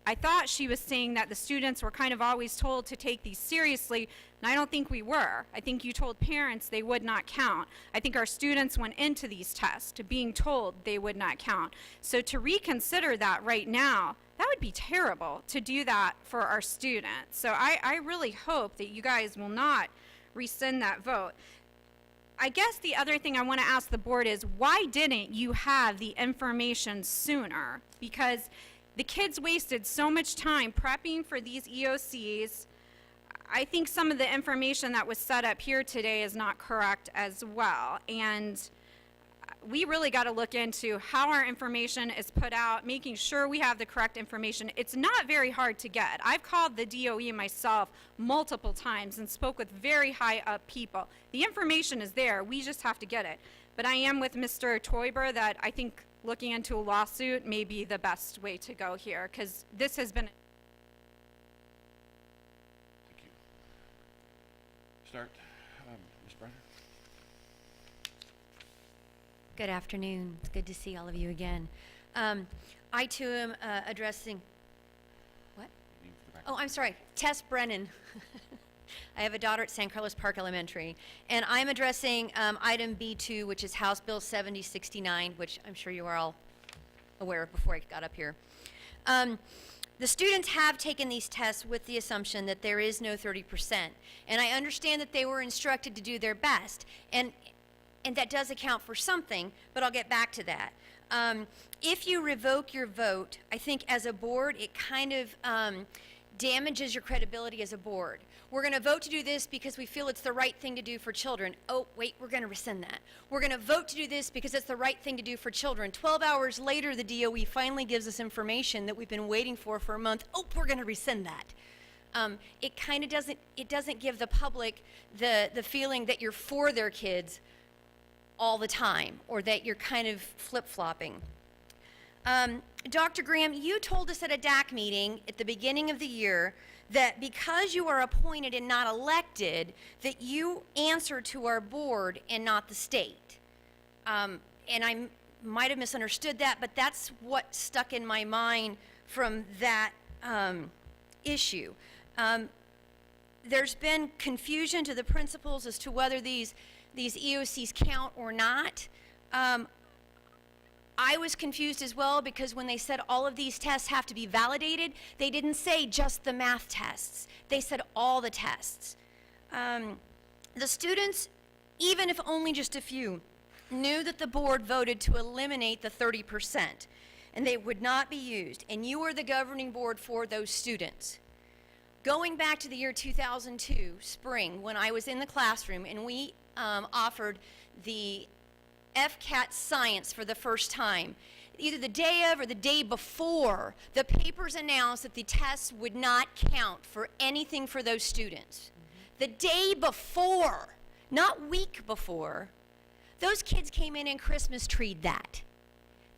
I thought she was saying that the students were kind of always told to take these seriously, and I don't think we were. I think you told parents they would not count. I think our students went into these tests being told they would not count. So to reconsider that right now, that would be terrible to do that for our students. So I really hope that you guys will not rescind that vote. I guess the other thing I want to ask the board is, why didn't you have the information sooner? Because the kids wasted so much time prepping for these EOCs. I think some of the information that was set up here today is not correct as well. And we really got to look into how our information is put out, making sure we have the correct information. It's not very hard to get. I've called the DOE myself multiple times and spoke with very high up people. The information is there. We just have to get it. But I am with Mr. Teuber that I think looking into a lawsuit may be the best way to go here, because this has been... Thank you. Start. Ms. Brenner. Good afternoon. It's good to see all of you again. I too am addressing, what? Oh, I'm sorry, Tess Brennan. I have a daughter at San Carlos Park Elementary, and I'm addressing item B2, which is House Bill 7069, which I'm sure you are all aware of before I got up here. The students have taken these tests with the assumption that there is no 30%, and I understand that they were instructed to do their best, and that does account for something, but I'll get back to that. If you revoke your vote, I think as a board, it kind of damages your credibility as a board. We're going to vote to do this because we feel it's the right thing to do for children. Oh, wait, we're going to rescind that. We're going to vote to do this because it's the right thing to do for children. 12 hours later, the DOE finally gives us information that we've been waiting for a month. Oh, we're going to rescind that. It kind of doesn't give the public the feeling that you're for their kids all the time, or that you're kind of flip-flopping. Dr. Graham, you told us at a DAC meeting at the beginning of the year that because you are appointed and not elected, that you answer to our board and not the state. And I might have misunderstood that, but that's what stuck in my mind from that issue. There's been confusion to the principals as to whether these EOCs count or not. I was confused as well because when they said all of these tests have to be validated, they didn't say just the math tests. They said all the tests. The students, even if only just a few, knew that the board voted to eliminate the 30%, and they would not be used, and you are the governing board for those students. Going back to the year 2002, spring, when I was in the classroom and we offered the FCAT science for the first time, either the day of or the day before, the papers announced that the tests would not count for anything for those students. The day before, not week before, those kids came in and Christmas treed that.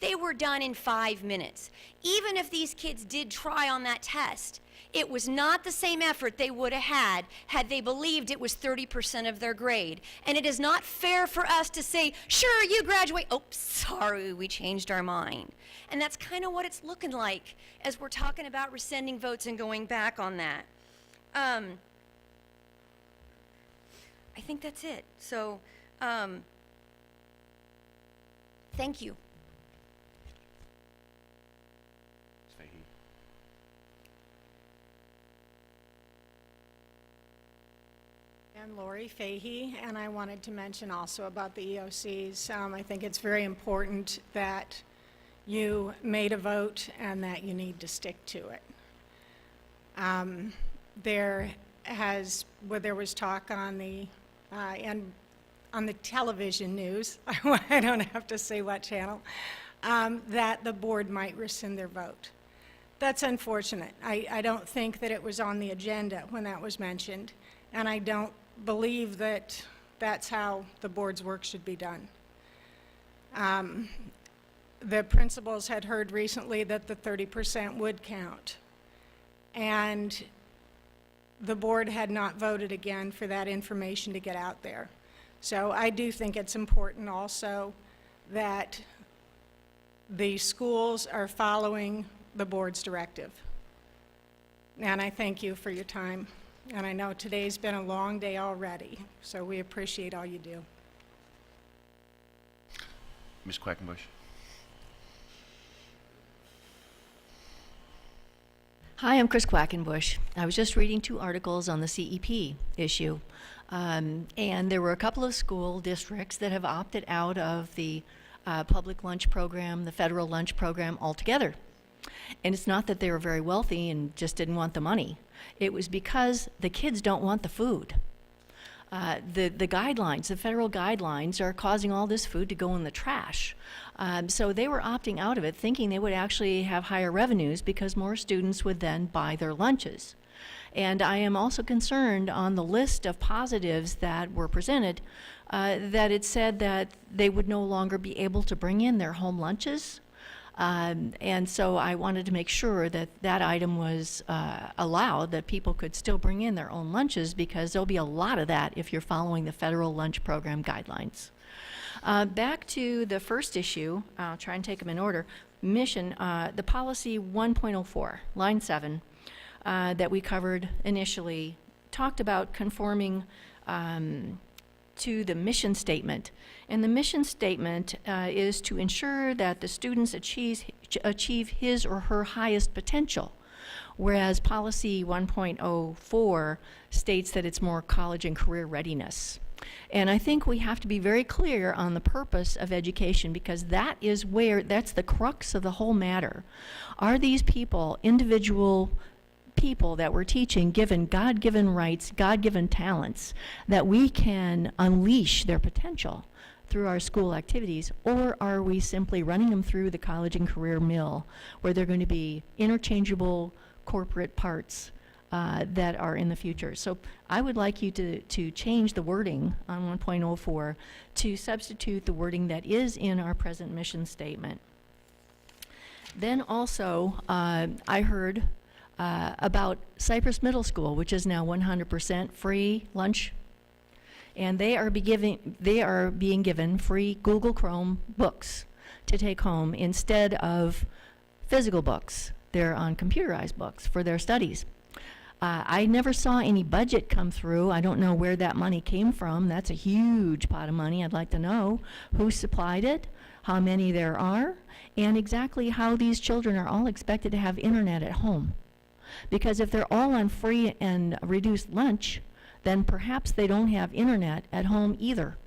They were done in 5 minutes. Even if these kids did try on that test, it was not the same effort they would have had they believed it was 30% of their grade. And it is not fair for us to say, sure, you graduate. Oh, sorry, we changed our mind. And that's kind of what it's looking like as we're talking about rescinding votes and going back on that. I think that's it. So, thank you. I'm Lori Fahey, and I wanted to mention also about the EOCs. I think it's very important that you made a vote and that you need to stick to it. There was talk on the television news, I don't have to say what channel, that the board might rescind their vote. That's unfortunate. I don't think that it was on the agenda when that was mentioned, and I don't believe that that's how the board's work should be done. The principals had heard recently that the 30% would count, and the board had not voted again for that information to get out there. So I do think it's important also that the schools are following the board's directive. And I thank you for your time. And I know today's been a long day already, so we appreciate all you do. Ms. Quackenbush? Hi, I'm Chris Quackenbush. I was just reading 2 articles on the CEP issue. And there were a couple of school districts that have opted out of the public lunch program, the federal lunch program altogether. And it's not that they were very wealthy and just didn't want the money. It was because the kids don't want the food. The guidelines, the federal guidelines are causing all this food to go in the trash. So they were opting out of it, thinking they would actually have higher revenues because more students would then buy their lunches. And I am also concerned on the list of positives that were presented that it said that they would no longer be able to bring in their home lunches. And so I wanted to make sure that that item was allowed, that people could still bring in their own lunches, because there'll be a lot of that if you're following the federal lunch program guidelines. Back to the first issue, I'll try and take them in order. Mission, the policy 1.04, line 7, that we covered initially, talked about conforming to the mission statement. And the mission statement is to ensure that the students achieve his or her highest potential, whereas policy 1.04 states that it's more college and career readiness. And I think we have to be very clear on the purpose of education, because that's the crux of the whole matter. Are these people, individual people that we're teaching, given God-given rights, God-given talents, that we can unleash their potential through our school activities, or are we simply running them through the college and career mill, where they're going to be interchangeable corporate parts that are in the future? So I would like you to change the wording on 1.04 to substitute the wording that is in our present mission statement. Then also, I heard about Cypress Middle School, which is now 100% free lunch, and they are being given free Google Chrome books to take home instead of physical books. They're on computerized books for their studies. I never saw any budget come through. I don't know where that money came from. That's a huge pot of money. I'd like to know who supplied it, how many there are, and exactly how these children are all expected to have internet at home. Because if they're all on free and reduced lunch, then perhaps they don't have internet at home either.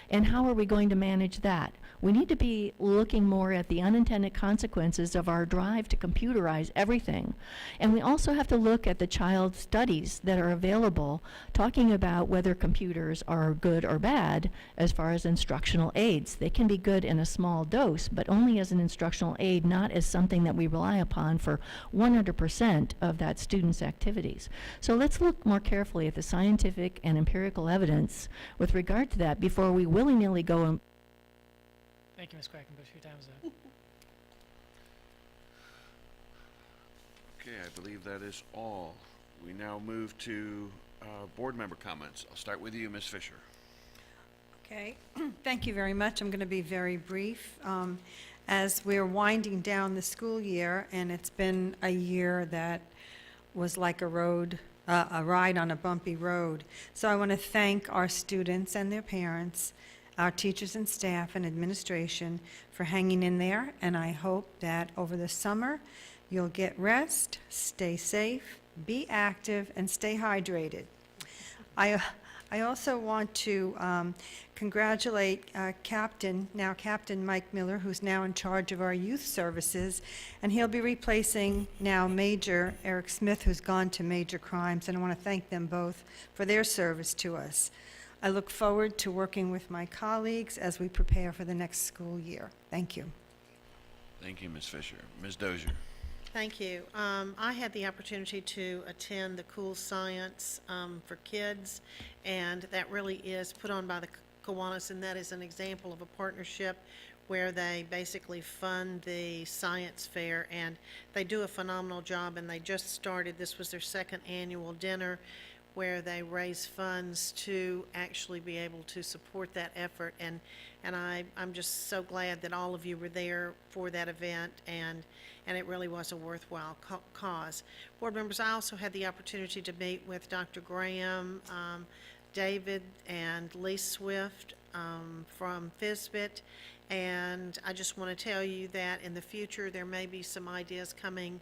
And how are we going to manage that? We need to be looking more at the unintended consequences of our drive to computerize everything. And we also have to look at the child studies that are available, talking about whether computers are good or bad as far as instructional aids. They can be good in a small dose, but only as an instructional aid, not as something that we rely upon for 100% of that student's activities. So let's look more carefully at the scientific and empirical evidence with regard to that before we willy-nilly go and Thank you, Ms. Quackenbush. Your time is up. Okay, I believe that is all. We now move to board member comments. I'll start with you, Ms. Fisher. Okay, thank you very much. I'm going to be very brief. As we're winding down the school year, and it's been a year that was like a ride on a bumpy road. So I want to thank our students and their parents, our teachers and staff and administration for hanging in there, and I hope that over the summer you'll get rest, stay safe, be active, and stay hydrated. I also want to congratulate Captain Mike Miller, who's now in charge of our youth services, and he'll be replacing now Major Eric Smith, who's gone to Major Crimes, and I want to thank them both for their service to us. I look forward to working with my colleagues as we prepare for the next school year. Thank you. Thank you, Ms. Fisher. Ms. Dozier. Thank you. I had the opportunity to attend the Cool Science for Kids, and that really is put on by the Kiwanis, and that is an example of a partnership where they basically fund the science fair, and they do a phenomenal job, and they just started, this was their second annual dinner, where they raise funds to actually be able to support that effort. And I'm just so glad that all of you were there for that event, and it really was a worthwhile cause. Board members, I also had the opportunity to meet with Dr. Graham, David, and Lee Swift from FSBIT, and I just want to tell you that in the future there may be some ideas coming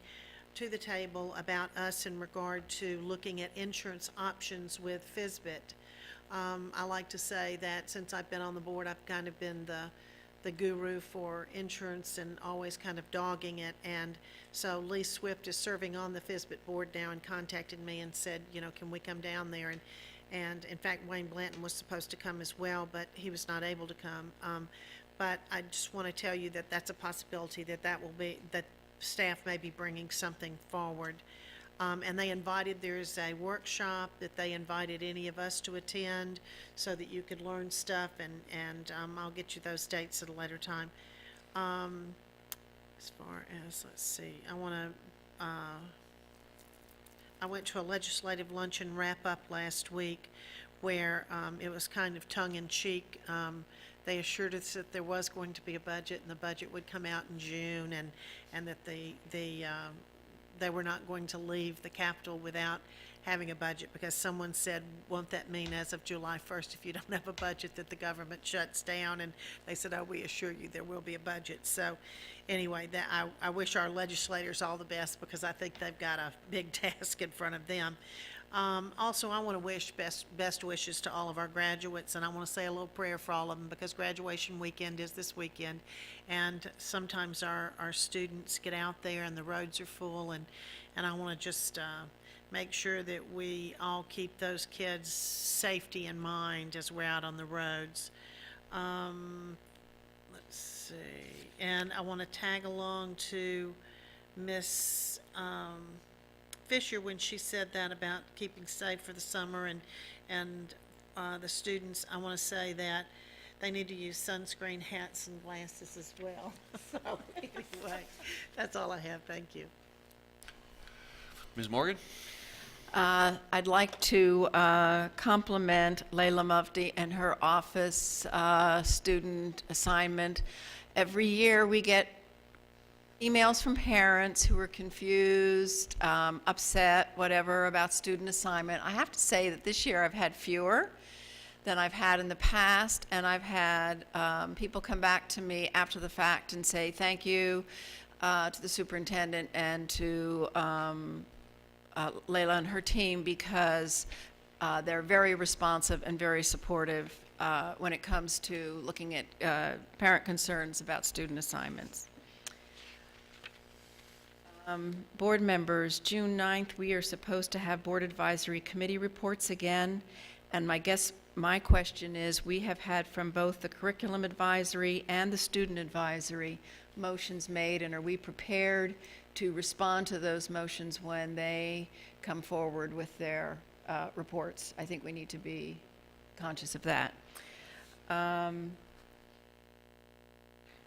to the table about us in regard to looking at insurance options with FSBIT. I like to say that since I've been on the board, I've kind of been the guru for insurance and always kind of dogging it. And so Lee Swift is serving on the FSBIT board now and contacted me and said, you know, can we come down there? And in fact, Wayne Blanton was supposed to come as well, but he was not able to come. But I just want to tell you that that's a possibility that will be, that staff may be bringing something forward. And there's a workshop that they invited any of us to attend so that you could learn stuff, and I'll get you those dates at a later time. As far as, let's see, I went to a legislative luncheon wrap-up last week where it was kind of tongue-in-cheek. They assured us that there was going to be a budget, and the budget would come out in June, and that they were not going to leave the Capitol without having a budget, because someone said, won't that mean as of July 1st, if you don't have a budget, that the government shuts down? And they said, oh, we assure you there will be a budget. So anyway, I wish our legislators all the best, because I think they've got a big task in front of them. Also, I want to wish best wishes to all of our graduates, and I want to say a little prayer for all of them, because graduation weekend is this weekend, and sometimes our students get out there and the roads are full, and I want to just make sure that we all keep those kids' safety in mind as we're out on the roads. Let's see, and I want to tag along to Miss Fisher when she said that about keeping safe for the summer and the students. I want to say that they need to use sunscreen, hats, and glasses as well. So anyway, that's all I have. Thank you. Ms. Morgan? I'd like to compliment Layla Mufti and her office student assignment. Every year we get emails from parents who are confused, upset, whatever, about student assignment. I have to say that this year I've had fewer than I've had in the past, and I've had people come back to me after the fact and say thank you to the superintendent and to Layla and her team, because they're very responsive and very supportive when it comes to looking at parent concerns about student assignments. Board members, June 9th, we are supposed to have board advisory committee reports again, and my question is, we have had from both the curriculum advisory and the student advisory motions made, and are we prepared to respond to those motions when they come forward with their reports? I think we need to be conscious of that.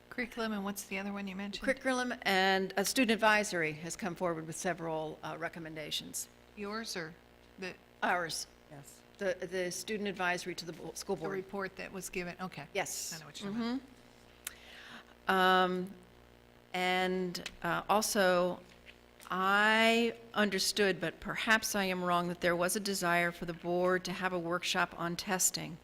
Curriculum, and what's the other one you mentioned? Curriculum and student advisory has come forward with several recommendations. Yours or the? Ours. Yes. The student advisory to the school The board. report that was given, okay. Yes. I know what you're talking about. And also, I understood, but perhaps I am wrong, that there was a desire for the board to have a workshop on testing.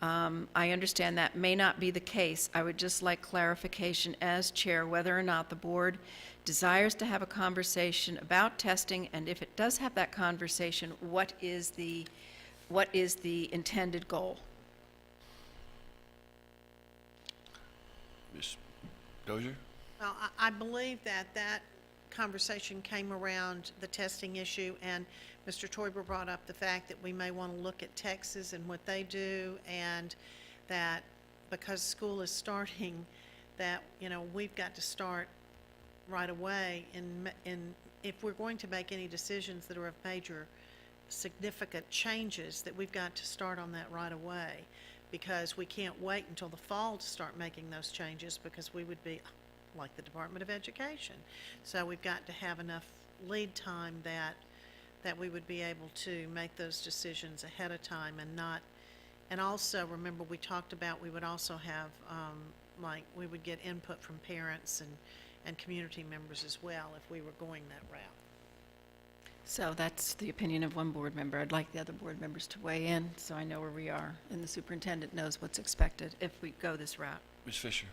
I understand that may not be the case. I would just like clarification as chair whether or not the board desires to have a conversation about testing, and if it does have that conversation, what is the intended goal? Ms. Dozier? Well, I believe that conversation came around the testing issue, and Mr. Toiber brought up the fact that we may want to look at Texas and what they do, and that because school is starting, that, we've got to start right away, and if we're going to make any decisions that are of major significant changes, that we've got to start on that right away, because we can't wait until the fall to start making those changes, because we would be like the Department of Education. So we've got to have enough lead time that we would be able to make those decisions ahead of time, and also, remember, we talked about we would also have, we would get input from parents and community members as well if we were going that route. So that's the opinion of one board member. I'd like the other board members to weigh in, so I know where we are, and the superintendent knows what's expected if we go this route. Ms. Fisher?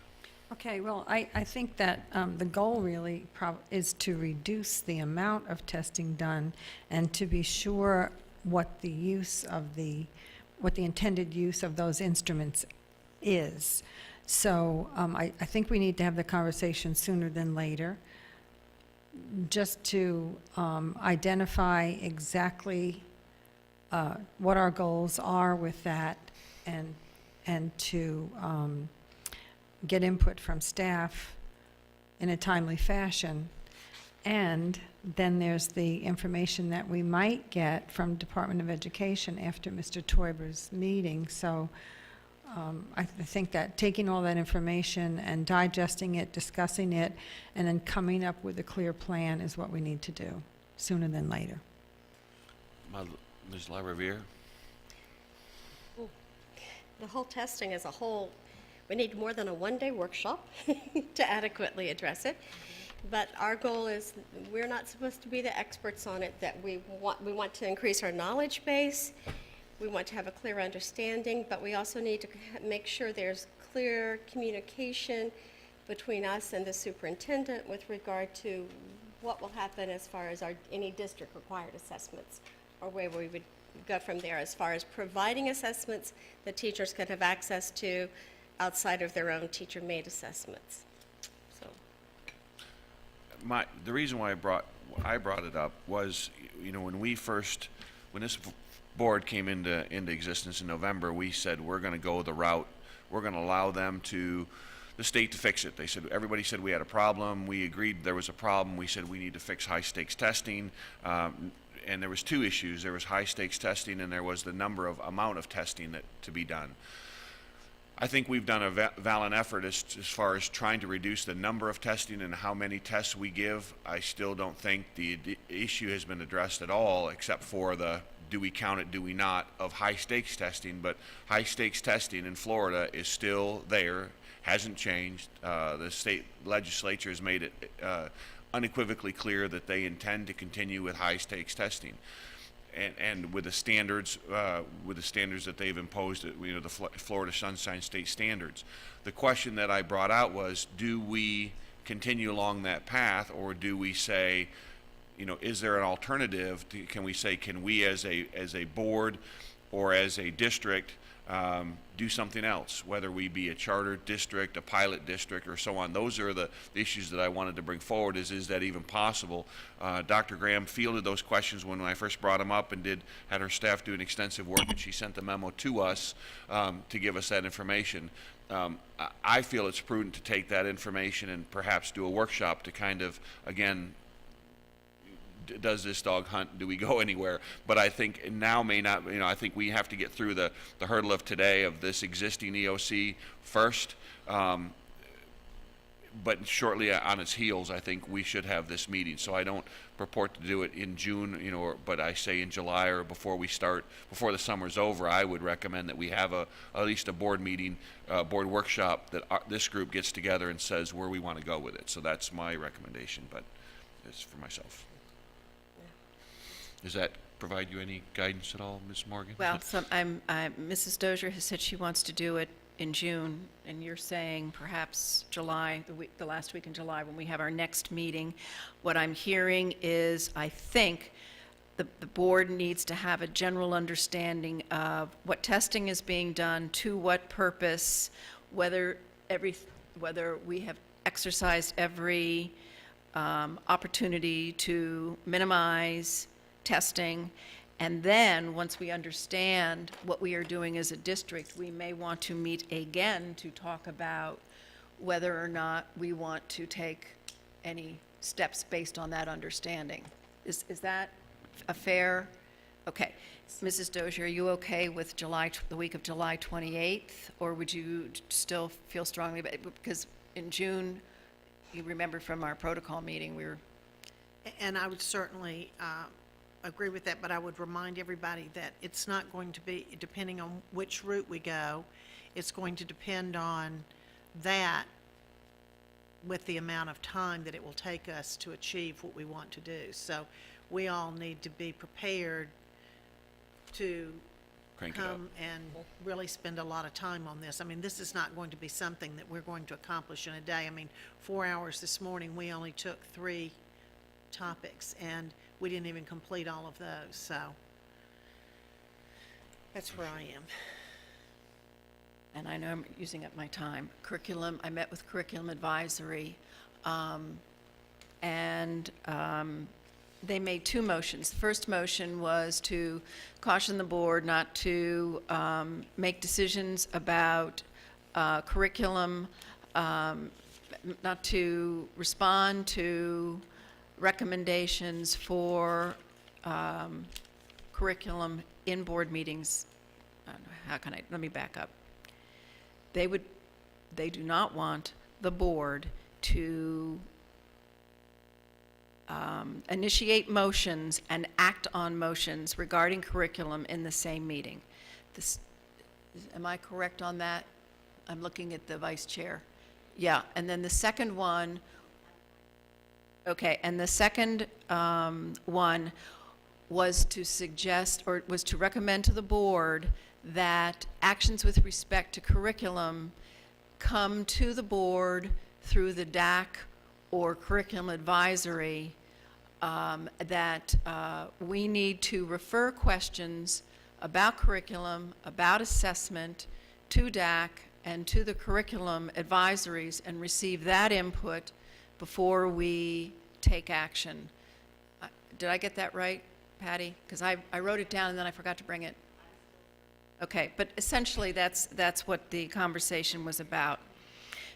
Okay, well, I think that the goal really is to reduce the amount of testing done and to be sure what the intended use of those instruments is. So I think we need to have the conversation sooner than later, just to identify exactly what our goals are with that, and to get input from staff in a timely fashion. And then there's the information that we might get from Department of Education after Mr. Toiber's meeting. So I think that taking all that information and digesting it, discussing it, and then coming up with a clear plan is what we need to do sooner than later. Ms. LaRiviere? The whole testing as a whole, we need more than a one-day workshop to adequately address it. But our goal is, we're not supposed to be the experts on it, that we want to increase our knowledge base. We want to have a clear understanding, but we also need to make sure there's clear communication between us and the superintendent with regard to what will happen as far as any district-required assessments, or where we would go from there as far as providing assessments that teachers could have access to outside of their own teacher-made assessments. So, The reason why I brought it up was, when this board came into existence in November, we said we're going to go the route, we're going to allow the state to fix it. Everybody said we had a problem. We agreed there was a problem. We said we need to fix high-stakes testing. And there was two issues. There was high-stakes testing, and there was the amount of testing that to be done. I think we've done a valiant effort as far as trying to reduce the number of testing and how many tests we give. I still don't think the issue has been addressed at all, except for the do we count it, do we not, of high stakes testing. But high stakes testing in Florida is still there, hasn't changed. The state legislature has made it unequivocally clear that they intend to continue with high stakes testing. And with the standards that they've imposed, the Florida Sunshine State standards. The question that I brought out was, do we continue along that path, or do we say, is there an alternative? Can we as a board or as a district do something else, whether we be a charter district, a pilot district, or so on? Those are the issues that I wanted to bring forward. Is that even possible? Dr. Graham fielded those questions when I first brought them up, and had her staff do an extensive work, and she sent the memo to us to give us that information. I feel it's prudent to take that information and perhaps do a workshop to kind of, again, does this dog hunt? Do we go anywhere? But I think now may not, I think we have to get through the hurdle of today of this existing EOC first. But shortly on its heels, I think we should have this meeting. So I don't purport to do it in June, but I say in July or before the summer's over. I would recommend that we have at least a board meeting, board workshop that this group gets together and says where we want to go with it. So that's my recommendation, but it's for myself. Does that provide you any guidance at all, Ms. Morgan? Well, Mrs. Dozier has said she wants to do it in June, and you're saying perhaps July, the last week in July when we have our next meeting. What I'm hearing is, I think the board needs to have a general understanding of what testing is being done, to what purpose, whether we have exercised every opportunity to minimize testing, and then once we understand what we are doing as a district, we may want to meet again to talk about whether or not we want to take any steps based on that understanding. Is that a fair? Okay. Mrs. Dozier, are you okay with the week of July 28th, or would you still feel strongly about it? Because in June, you remember from our protocol meeting, we were... And I would certainly agree with that, but I would remind everybody that it's not going to be, depending on which route we go, it's going to depend on that with the amount of time that it will take us to achieve what we want to do. So we all need to be prepared to come and really spend a lot of time on this. I mean, this is not going to be something that we're going to accomplish in a day. I mean, 4 hours this morning, we only took 3 topics, and we didn't even complete all of those. So that's where I am. And I know I'm using up my time. Curriculum, I met with Curriculum Advisory, and they made 2 motions. The first motion was to caution the board not to make decisions about curriculum, not to respond to recommendations for curriculum in board meetings. Let me back up. They do not want the board to initiate motions and act on motions regarding curriculum in the same meeting. Am I correct on that? I'm looking at the vice chair. Yeah, and then the second one, okay, and the second one was to suggest, or was to recommend to the board that actions with respect to curriculum come to the board through the DAC or curriculum advisory, that we need to refer questions about curriculum, about assessment to DAC and to the curriculum advisories and receive that input before we take action. Did I get that right, Patty? Because I wrote it down and then I forgot to bring it. Okay, but essentially that's what the conversation was about.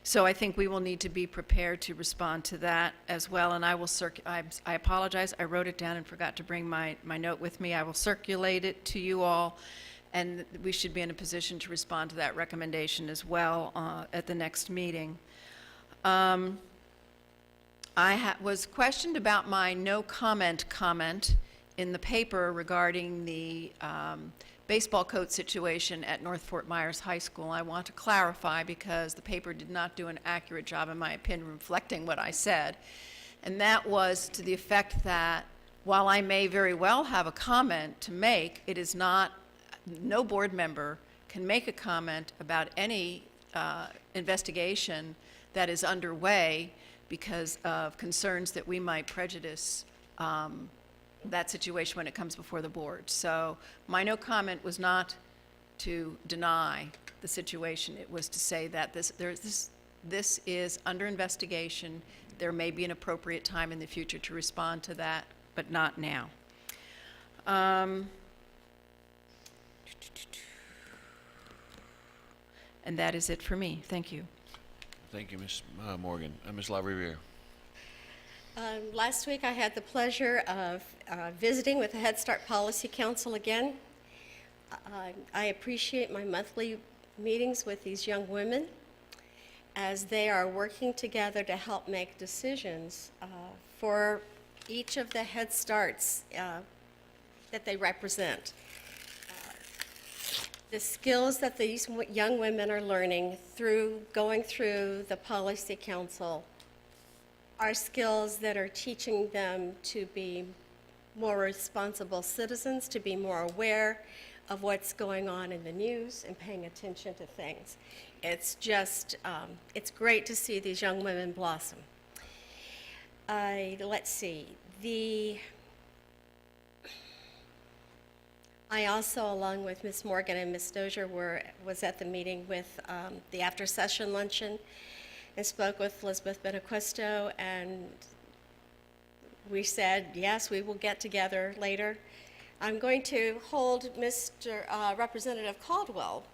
So I think we will need to be prepared to respond to that as well, and I will I apologize, I wrote it down and forgot to bring my note with me. I will circulate it to you all and we should be in a position to respond to that recommendation as well at the next meeting. I was questioned about my no comment in the paper regarding the baseball coach situation at North Fort Myers High School. I want to clarify because the paper did not do an accurate job, in my opinion, reflecting what I said. And that was to the effect that while I may very well have a comment to make, it is not, no board member can make a comment about any investigation that is underway because of concerns that we might prejudice that situation when it comes before the board. So my no comment was not to deny the situation. It was to say that this is under investigation. There may be an appropriate time in the future to respond to that, but not now. And that is it for me. Thank you. Thank you, Ms. Morgan. Ms. LaRiviere. Last week, I had the pleasure of visiting with the Head Start Policy Council again. I appreciate my monthly meetings with these young women as they are working together to help make decisions for each of the Head Starts that they represent. The skills that these young women are learning through going through the Policy Council are skills that are teaching them to be more responsible citizens, to be more aware of what's going on in the news and paying attention to things. It's just, it's great to see these young women blossom. Let's see, I also, along with Ms. Morgan and Ms. Dozier, was at the meeting with the after-session luncheon and spoke with Elizabeth Benaquisto, and we said, yes, we will get together later. I'm going to hold Mr. Representative Caldwell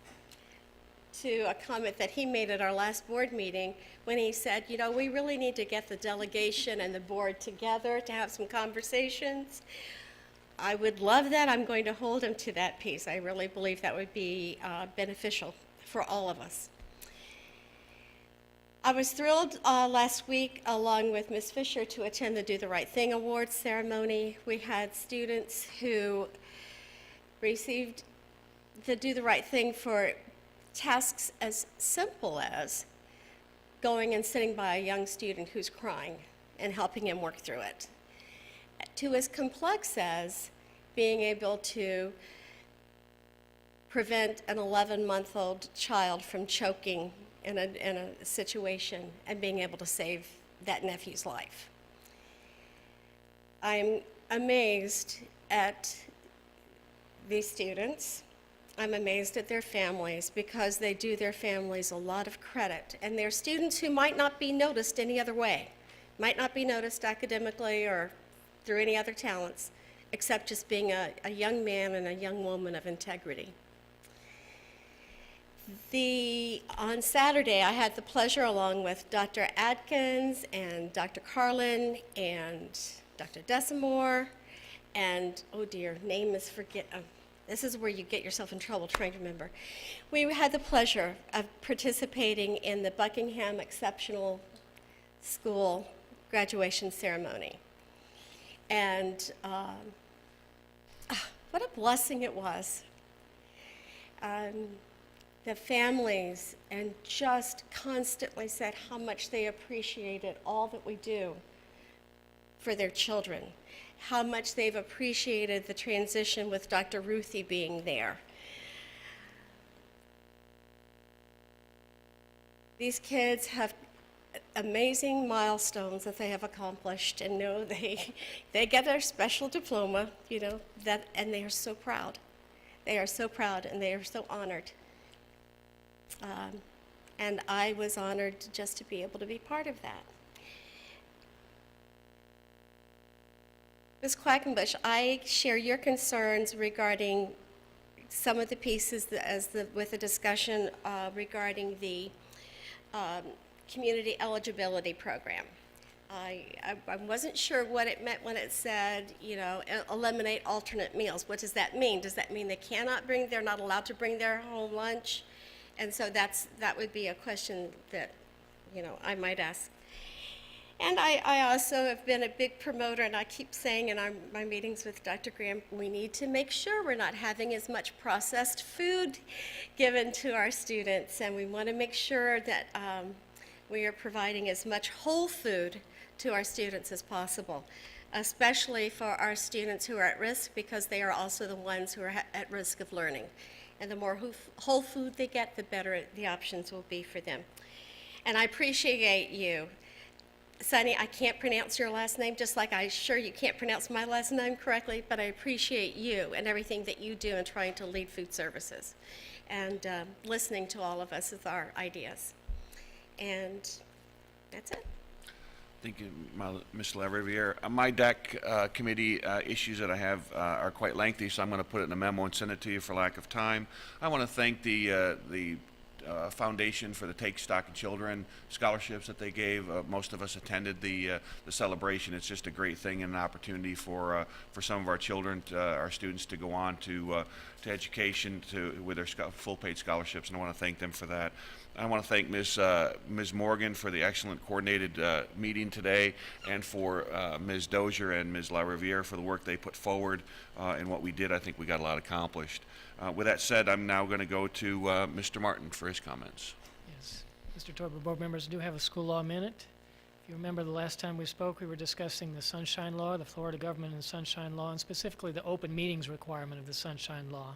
to a comment that he made at our last board meeting when he said, you know, we really need to get the delegation and the board together to have some conversations. I would love that. I'm going to hold him to that piece. I really believe that would be beneficial for all of us. I was thrilled last week, along with Ms. Fisher, to attend the Do the Right Thing Awards ceremony. We had students who received the Do the Right Thing for tasks as simple as going and sitting by a young student who's crying and helping him work through it, to as complex as being able to prevent an 11-month-old child from choking in a situation and being able to save that nephew's life. I'm amazed at these students. I'm amazed at their families because they do their families a lot of credit. And they're students who might not be noticed any other way, might not be noticed academically or through any other talents, except just being a young man and a young woman of integrity. On Saturday, I had the pleasure, along with Dr. Adkins and Dr. Carlin and Dr. Desamore, and, oh dear, name is this is where you get yourself in trouble trying to remember. We had the pleasure of participating in the Buckingham Exceptional School graduation ceremony. And what a blessing it was. The families and just constantly said how much they appreciated all that we do for their children, how much they've appreciated the transition with Dr. Ruthie being there. These kids have amazing milestones that they have accomplished, and know they get their special diploma, you know, and they are so proud. They are so proud and they are so honored. And I was honored just to be able to be part of that. Ms. Quackenbush, I share your concerns regarding some of the pieces with the discussion regarding the community eligibility program. I wasn't sure what it meant when it said, you know, eliminate alternate meals. What does that mean? Does that mean they're not allowed to bring their home lunch? And so that would be a question that, you know, I might ask. And I also have been a big promoter, and I keep saying in my meetings with Dr. Graham, we need to make sure we're not having as much processed food given to our students, and we want to make sure that we are providing as much whole food to our students as possible, especially for our students who are at risk, because they are also the ones who are at risk of learning. And the more whole food they get, the better the options will be for them. And I appreciate you. Sonny, I can't pronounce your last name, just like I'm sure you can't pronounce my last name correctly, but I appreciate you and everything that you do in trying to lead food services and listening to all of us with our ideas. And that's it. Thank you, Ms. LaRiviere. My DAC committee issues that I have are quite lengthy, so I'm going to put it in a memo and send it to you for lack of time. I want to thank the Foundation for the Take Stock in Children scholarships that they gave. Most of us attended the celebration. It's just a great thing and an opportunity for some of our children, our students, to go on to education with their full paid scholarships, and I want to thank them for that. I want to thank Ms. Morgan for the excellent coordinated meeting today, and for Ms. Dozier and Ms. LaRiviere for the work they put forward and what we did. I think we got a lot accomplished. With that said, I'm now going to go to Mr. Martin for his comments. Yes. Mr. Toiber, board members do have a school law minute. If you remember the last time we spoke, we were discussing the Sunshine Law, the Florida Government and Sunshine Law, and specifically the open meetings requirement of the Sunshine Law.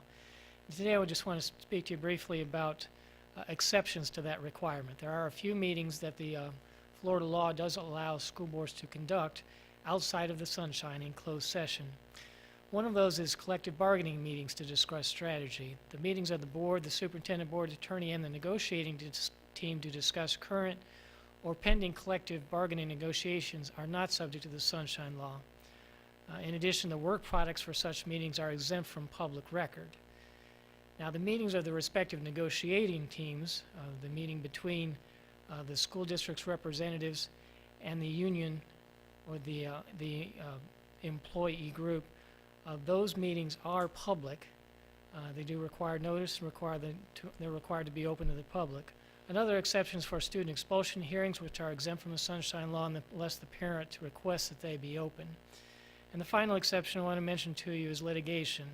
And today I would just want to speak to you briefly about exceptions to that requirement. There are a few meetings that the Florida law does allow school boards to conduct outside of the sunshine in closed session. One of those is collective bargaining meetings to discuss strategy. The meetings of the board, the superintendent, board attorney, and the negotiating team to discuss current or pending collective bargaining negotiations are not subject to the Sunshine Law. In addition, the work products for such meetings are exempt from public record. Now, the meetings of the respective negotiating teams, the meeting between the school district's representatives and the union or the employee group, those meetings are public. They do require notice, they're required to be open to the public. Another exception is for student expulsion hearings, which are exempt from the Sunshine Law unless the parent requests that they be open. And the final exception I want to mention to you is litigation.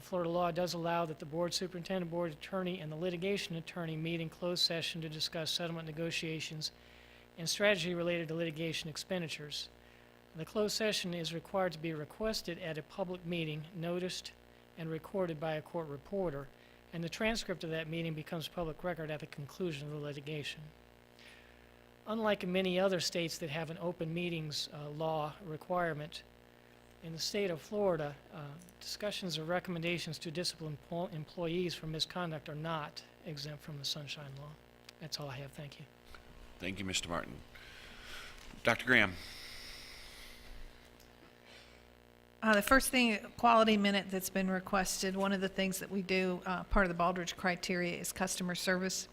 Florida law does allow that the board superintendent, board attorney, and the litigation attorney meet in closed session to discuss settlement negotiations and strategy related to litigation expenditures. The closed session is required to be requested at a public meeting, noticed and recorded by a court reporter, and the transcript of that meeting becomes public record at the conclusion of the litigation. Unlike in many other states that have an open meetings law requirement, in the state of Florida, discussions or recommendations to discipline employees for misconduct are not exempt from the Sunshine Law. That's all I have. Thank you. Thank you, Mr. Martin. Dr. Graham. The first thing, quality minute that's been requested, one of the things that we do, part of the Baldrige criteria is customer service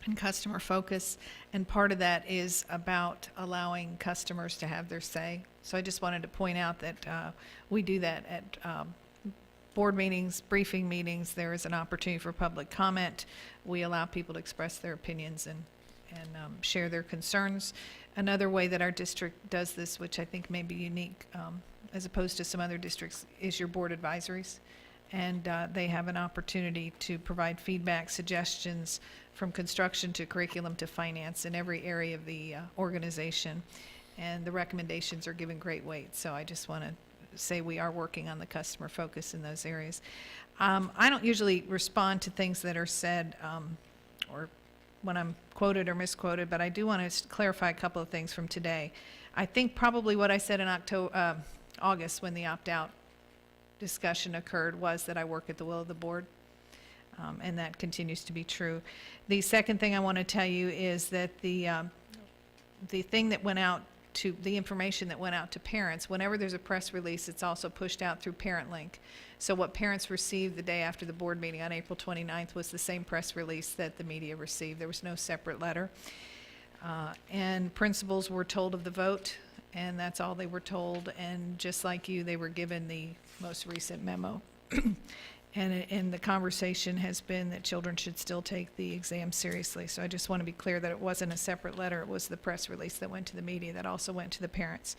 and customer focus, and part of that is about allowing customers to have their say. So I just wanted to point out that we do that at board meetings, briefing meetings. There is an opportunity for public comment. We allow people to express their opinions and share their concerns. Another way that our district does this, which I think may be unique as opposed to some other districts, is your board advisories. And they have an opportunity to provide feedback, suggestions from construction to curriculum to finance in every area of the organization. And the recommendations are given great weight. So I just want to say we are working on the customer focus in those areas. I don't usually respond to things that are said or when I'm quoted or misquoted, but I do want to clarify a couple of things from today. I think probably what I said in August when the opt-out discussion occurred was that I work at the will of the board, and that continues to be true. The second thing I want to tell you is that the thing that went out to, the information that went out to parents, whenever there's a press release, it's also pushed out through ParentLink. So what parents received the day after the board meeting on April 29th was the same press release that the media received. There was no separate letter. And principals were told of the vote, and that's all they were told. And just like you, they were given the most recent memo. And the conversation has been that children should still take the exam seriously. So I just want to be clear that it wasn't a separate letter. It was the press release that went to the media that also went to the parents.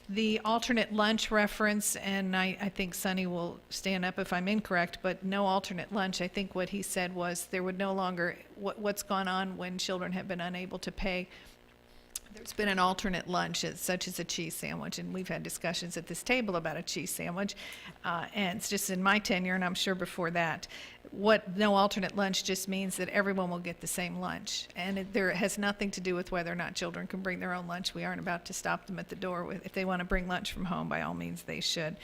The alternate lunch reference, and I think Sonny will stand up if I'm incorrect, but no alternate lunch. I think what he said was there would no longer, what's gone on when children have been unable to pay, there's been an alternate lunch, such as a cheese sandwich, and we've had discussions at this table about a cheese sandwich, and it's just in my tenure, and I'm sure before that. What no alternate lunch just means that everyone will get the same lunch, and there has nothing to do with whether or not children can bring their own lunch. We aren't about to stop them at the door. If they want to bring lunch from home, by all means, they should.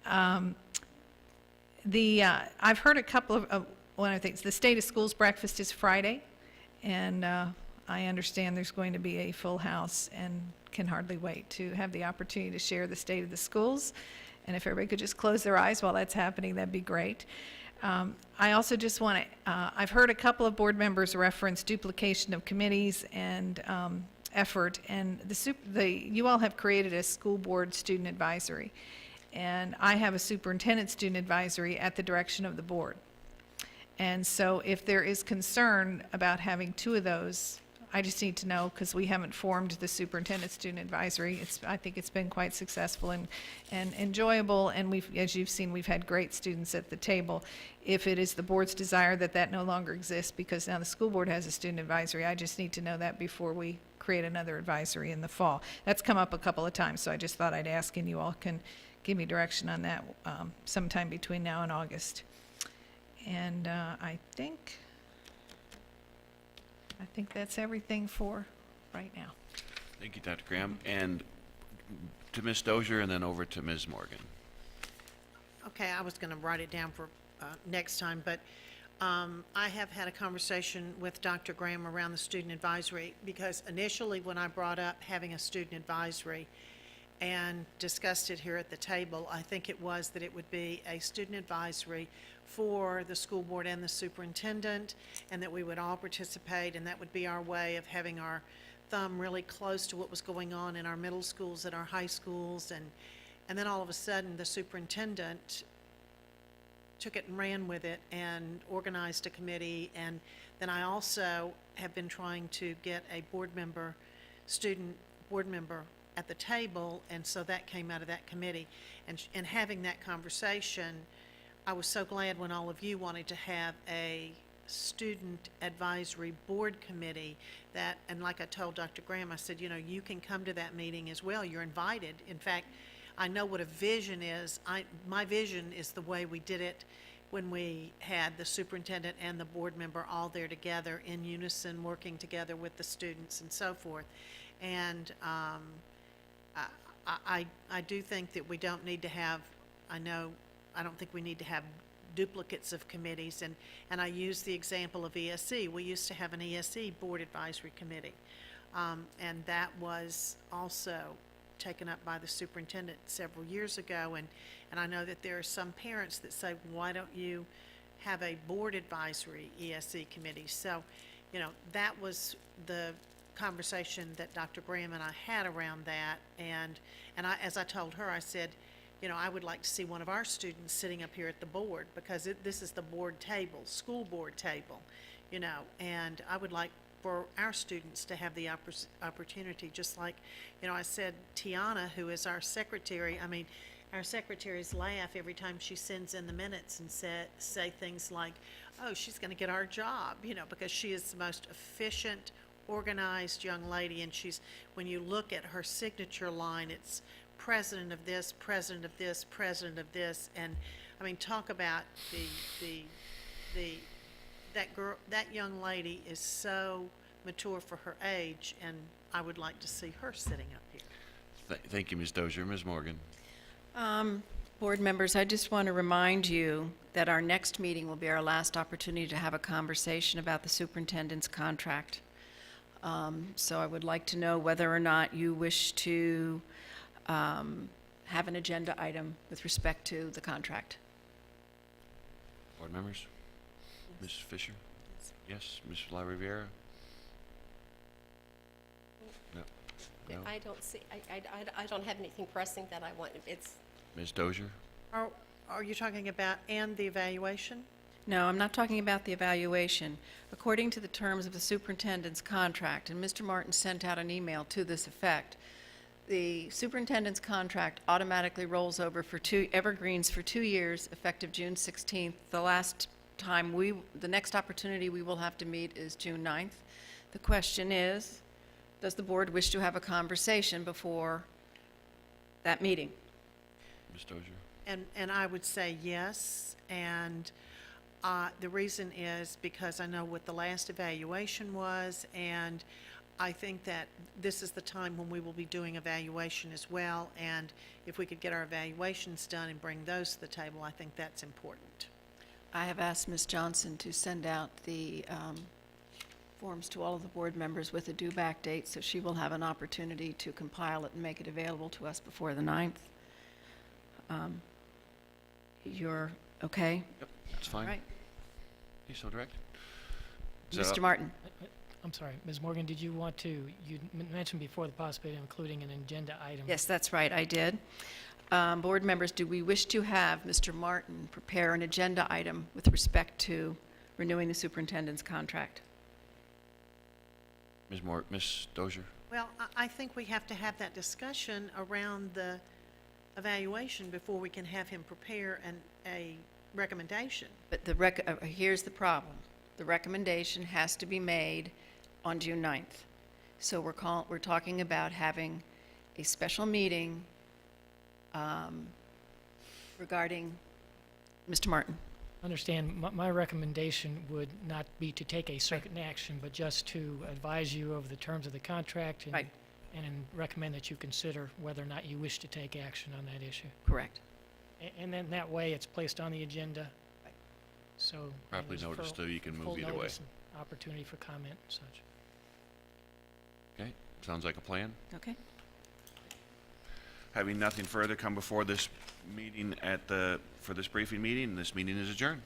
I've heard a couple of one of the things. The State of Schools breakfast is Friday, and I understand there's going to be a full house and can hardly wait to have the opportunity to share the state of the schools. And if everybody could just close their eyes while that's happening, that'd be great. I also just want to, I've heard a couple of board members reference duplication of committees and effort, and you all have created a school board student advisory. And I have a superintendent student advisory at the direction of the board. And so if there is concern about having two of those, I just need to know, because we haven't formed the superintendent student advisory. I think it's been quite successful and enjoyable, and as you've seen, we've had great students at the table. If it is the board's desire that that no longer exists, because now the school board has a student advisory, I just need to know that before we create another advisory in the fall. That's come up a couple of times, so I just thought I'd ask, and you all can give me direction on that sometime between now and August. And I think that's everything for right now. Thank you, Dr. Graham. And to Ms. Dozier, and then over to Ms. Morgan. Okay, I was going to write it down for next time, but I have had a conversation with Dr. Graham around the student advisory, because initially when I brought up having a student advisory and discussed it here at the table, I think it was that it would be a student advisory for the school board and the superintendent, and that we would all participate, and that would be our way of having our thumb really close to what was going on in our middle schools and our high schools. And then all of a sudden, the superintendent took it and ran with it and organized a committee. And then I also have been trying to get a student board member at the table, and so that came out of that committee. And having that conversation, I was so glad when all of you wanted to have a student advisory board committee that, and like I told Dr. Graham, I said, you can come to that meeting as well. You're invited. In fact, I know what a vision is. My vision is the way we did it when we had the superintendent and the board member all there together in unison, working together with the students and so forth. And I do think that we don't need to have, I don't think we need to have duplicates of committees, and I use the example of ESE. We used to have an ESE board advisory committee, and that was also taken up by the superintendent several years ago, and I know that there are some parents that say, why don't you have a board advisory ESE committee? So, that was the conversation that Dr. Graham and I had around that, and as I told her, I said, I would like to see one of our students sitting up here at the board, because this is the board table, school board table, and I would like for our students to have the opportunity, just like, I said, Tiana, who is our secretary, our secretaries laugh every time she sends in the minutes and say things like, oh, she's going to get our job, because she is the most efficient, organized young lady, and when you look at her signature line, it's president of this, president of this, president of this, and talk about that young lady is so mature for her age, and I would like to see her sitting up here. Thank you, Ms. Dozier. Ms. Morgan. Board members, I just want to remind you that our next meeting will be our last opportunity to have a conversation about the superintendent's contract. So I would like to know whether or not you wish to have an agenda item with respect to the contract. Board members? Ms. Fisher? Yes. Ms. La Riviera? No. I don't see, I don't have anything pressing that I want. It's, Ms. Dozier? Are you talking about and the evaluation? No, I'm not talking about the evaluation. According to the terms of the superintendent's contract, and Mr. Martin sent out an email to this effect, the superintendent's contract automatically rolls over for evergreens for 2 years, effective June 16th. The next opportunity we will have to meet is June 9th. The question is, does the board wish to have a conversation before that meeting? Ms. Dozier? And I would say yes, and the reason is because I know what the last evaluation was, and I think that this is the time when we will be doing evaluation as well, and if we could get our evaluations done and bring those to the table, I think that's important. I have asked Ms. Johnson to send out the forms to all of the board members with a due back date, so she will have an opportunity to compile it and make it available to us before the 9th. You're okay? Yep, that's fine. All right. You so direct? Is that Mr. all- Martin? I'm sorry, Ms. Morgan, did you want to, you mentioned before the possibility of including an agenda item. Yes, that's right, I did. Board members, do we wish to have Mr. Martin prepare an agenda item with respect to renewing the superintendent's contract? Ms. Dozier? Well, I think we have to have that discussion around the evaluation before we can have him prepare a recommendation. But here's the problem. The recommendation has to be made on June 9th. So we're talking about having a special meeting regarding Mr. Martin. Understand, my recommendation would not be to take a certain action, but just to advise you of the terms of the contract and, Right. and recommend that you consider whether or not you wish to take action on that issue. Correct. And then that way, it's placed on the agenda. Right. So. Properly there's noticed, full- so you can move full either way. notice and Opportunity for comment and such. Okay, sounds like a plan. Okay. Having nothing further come before this meeting for this briefing meeting, this meeting is adjourned.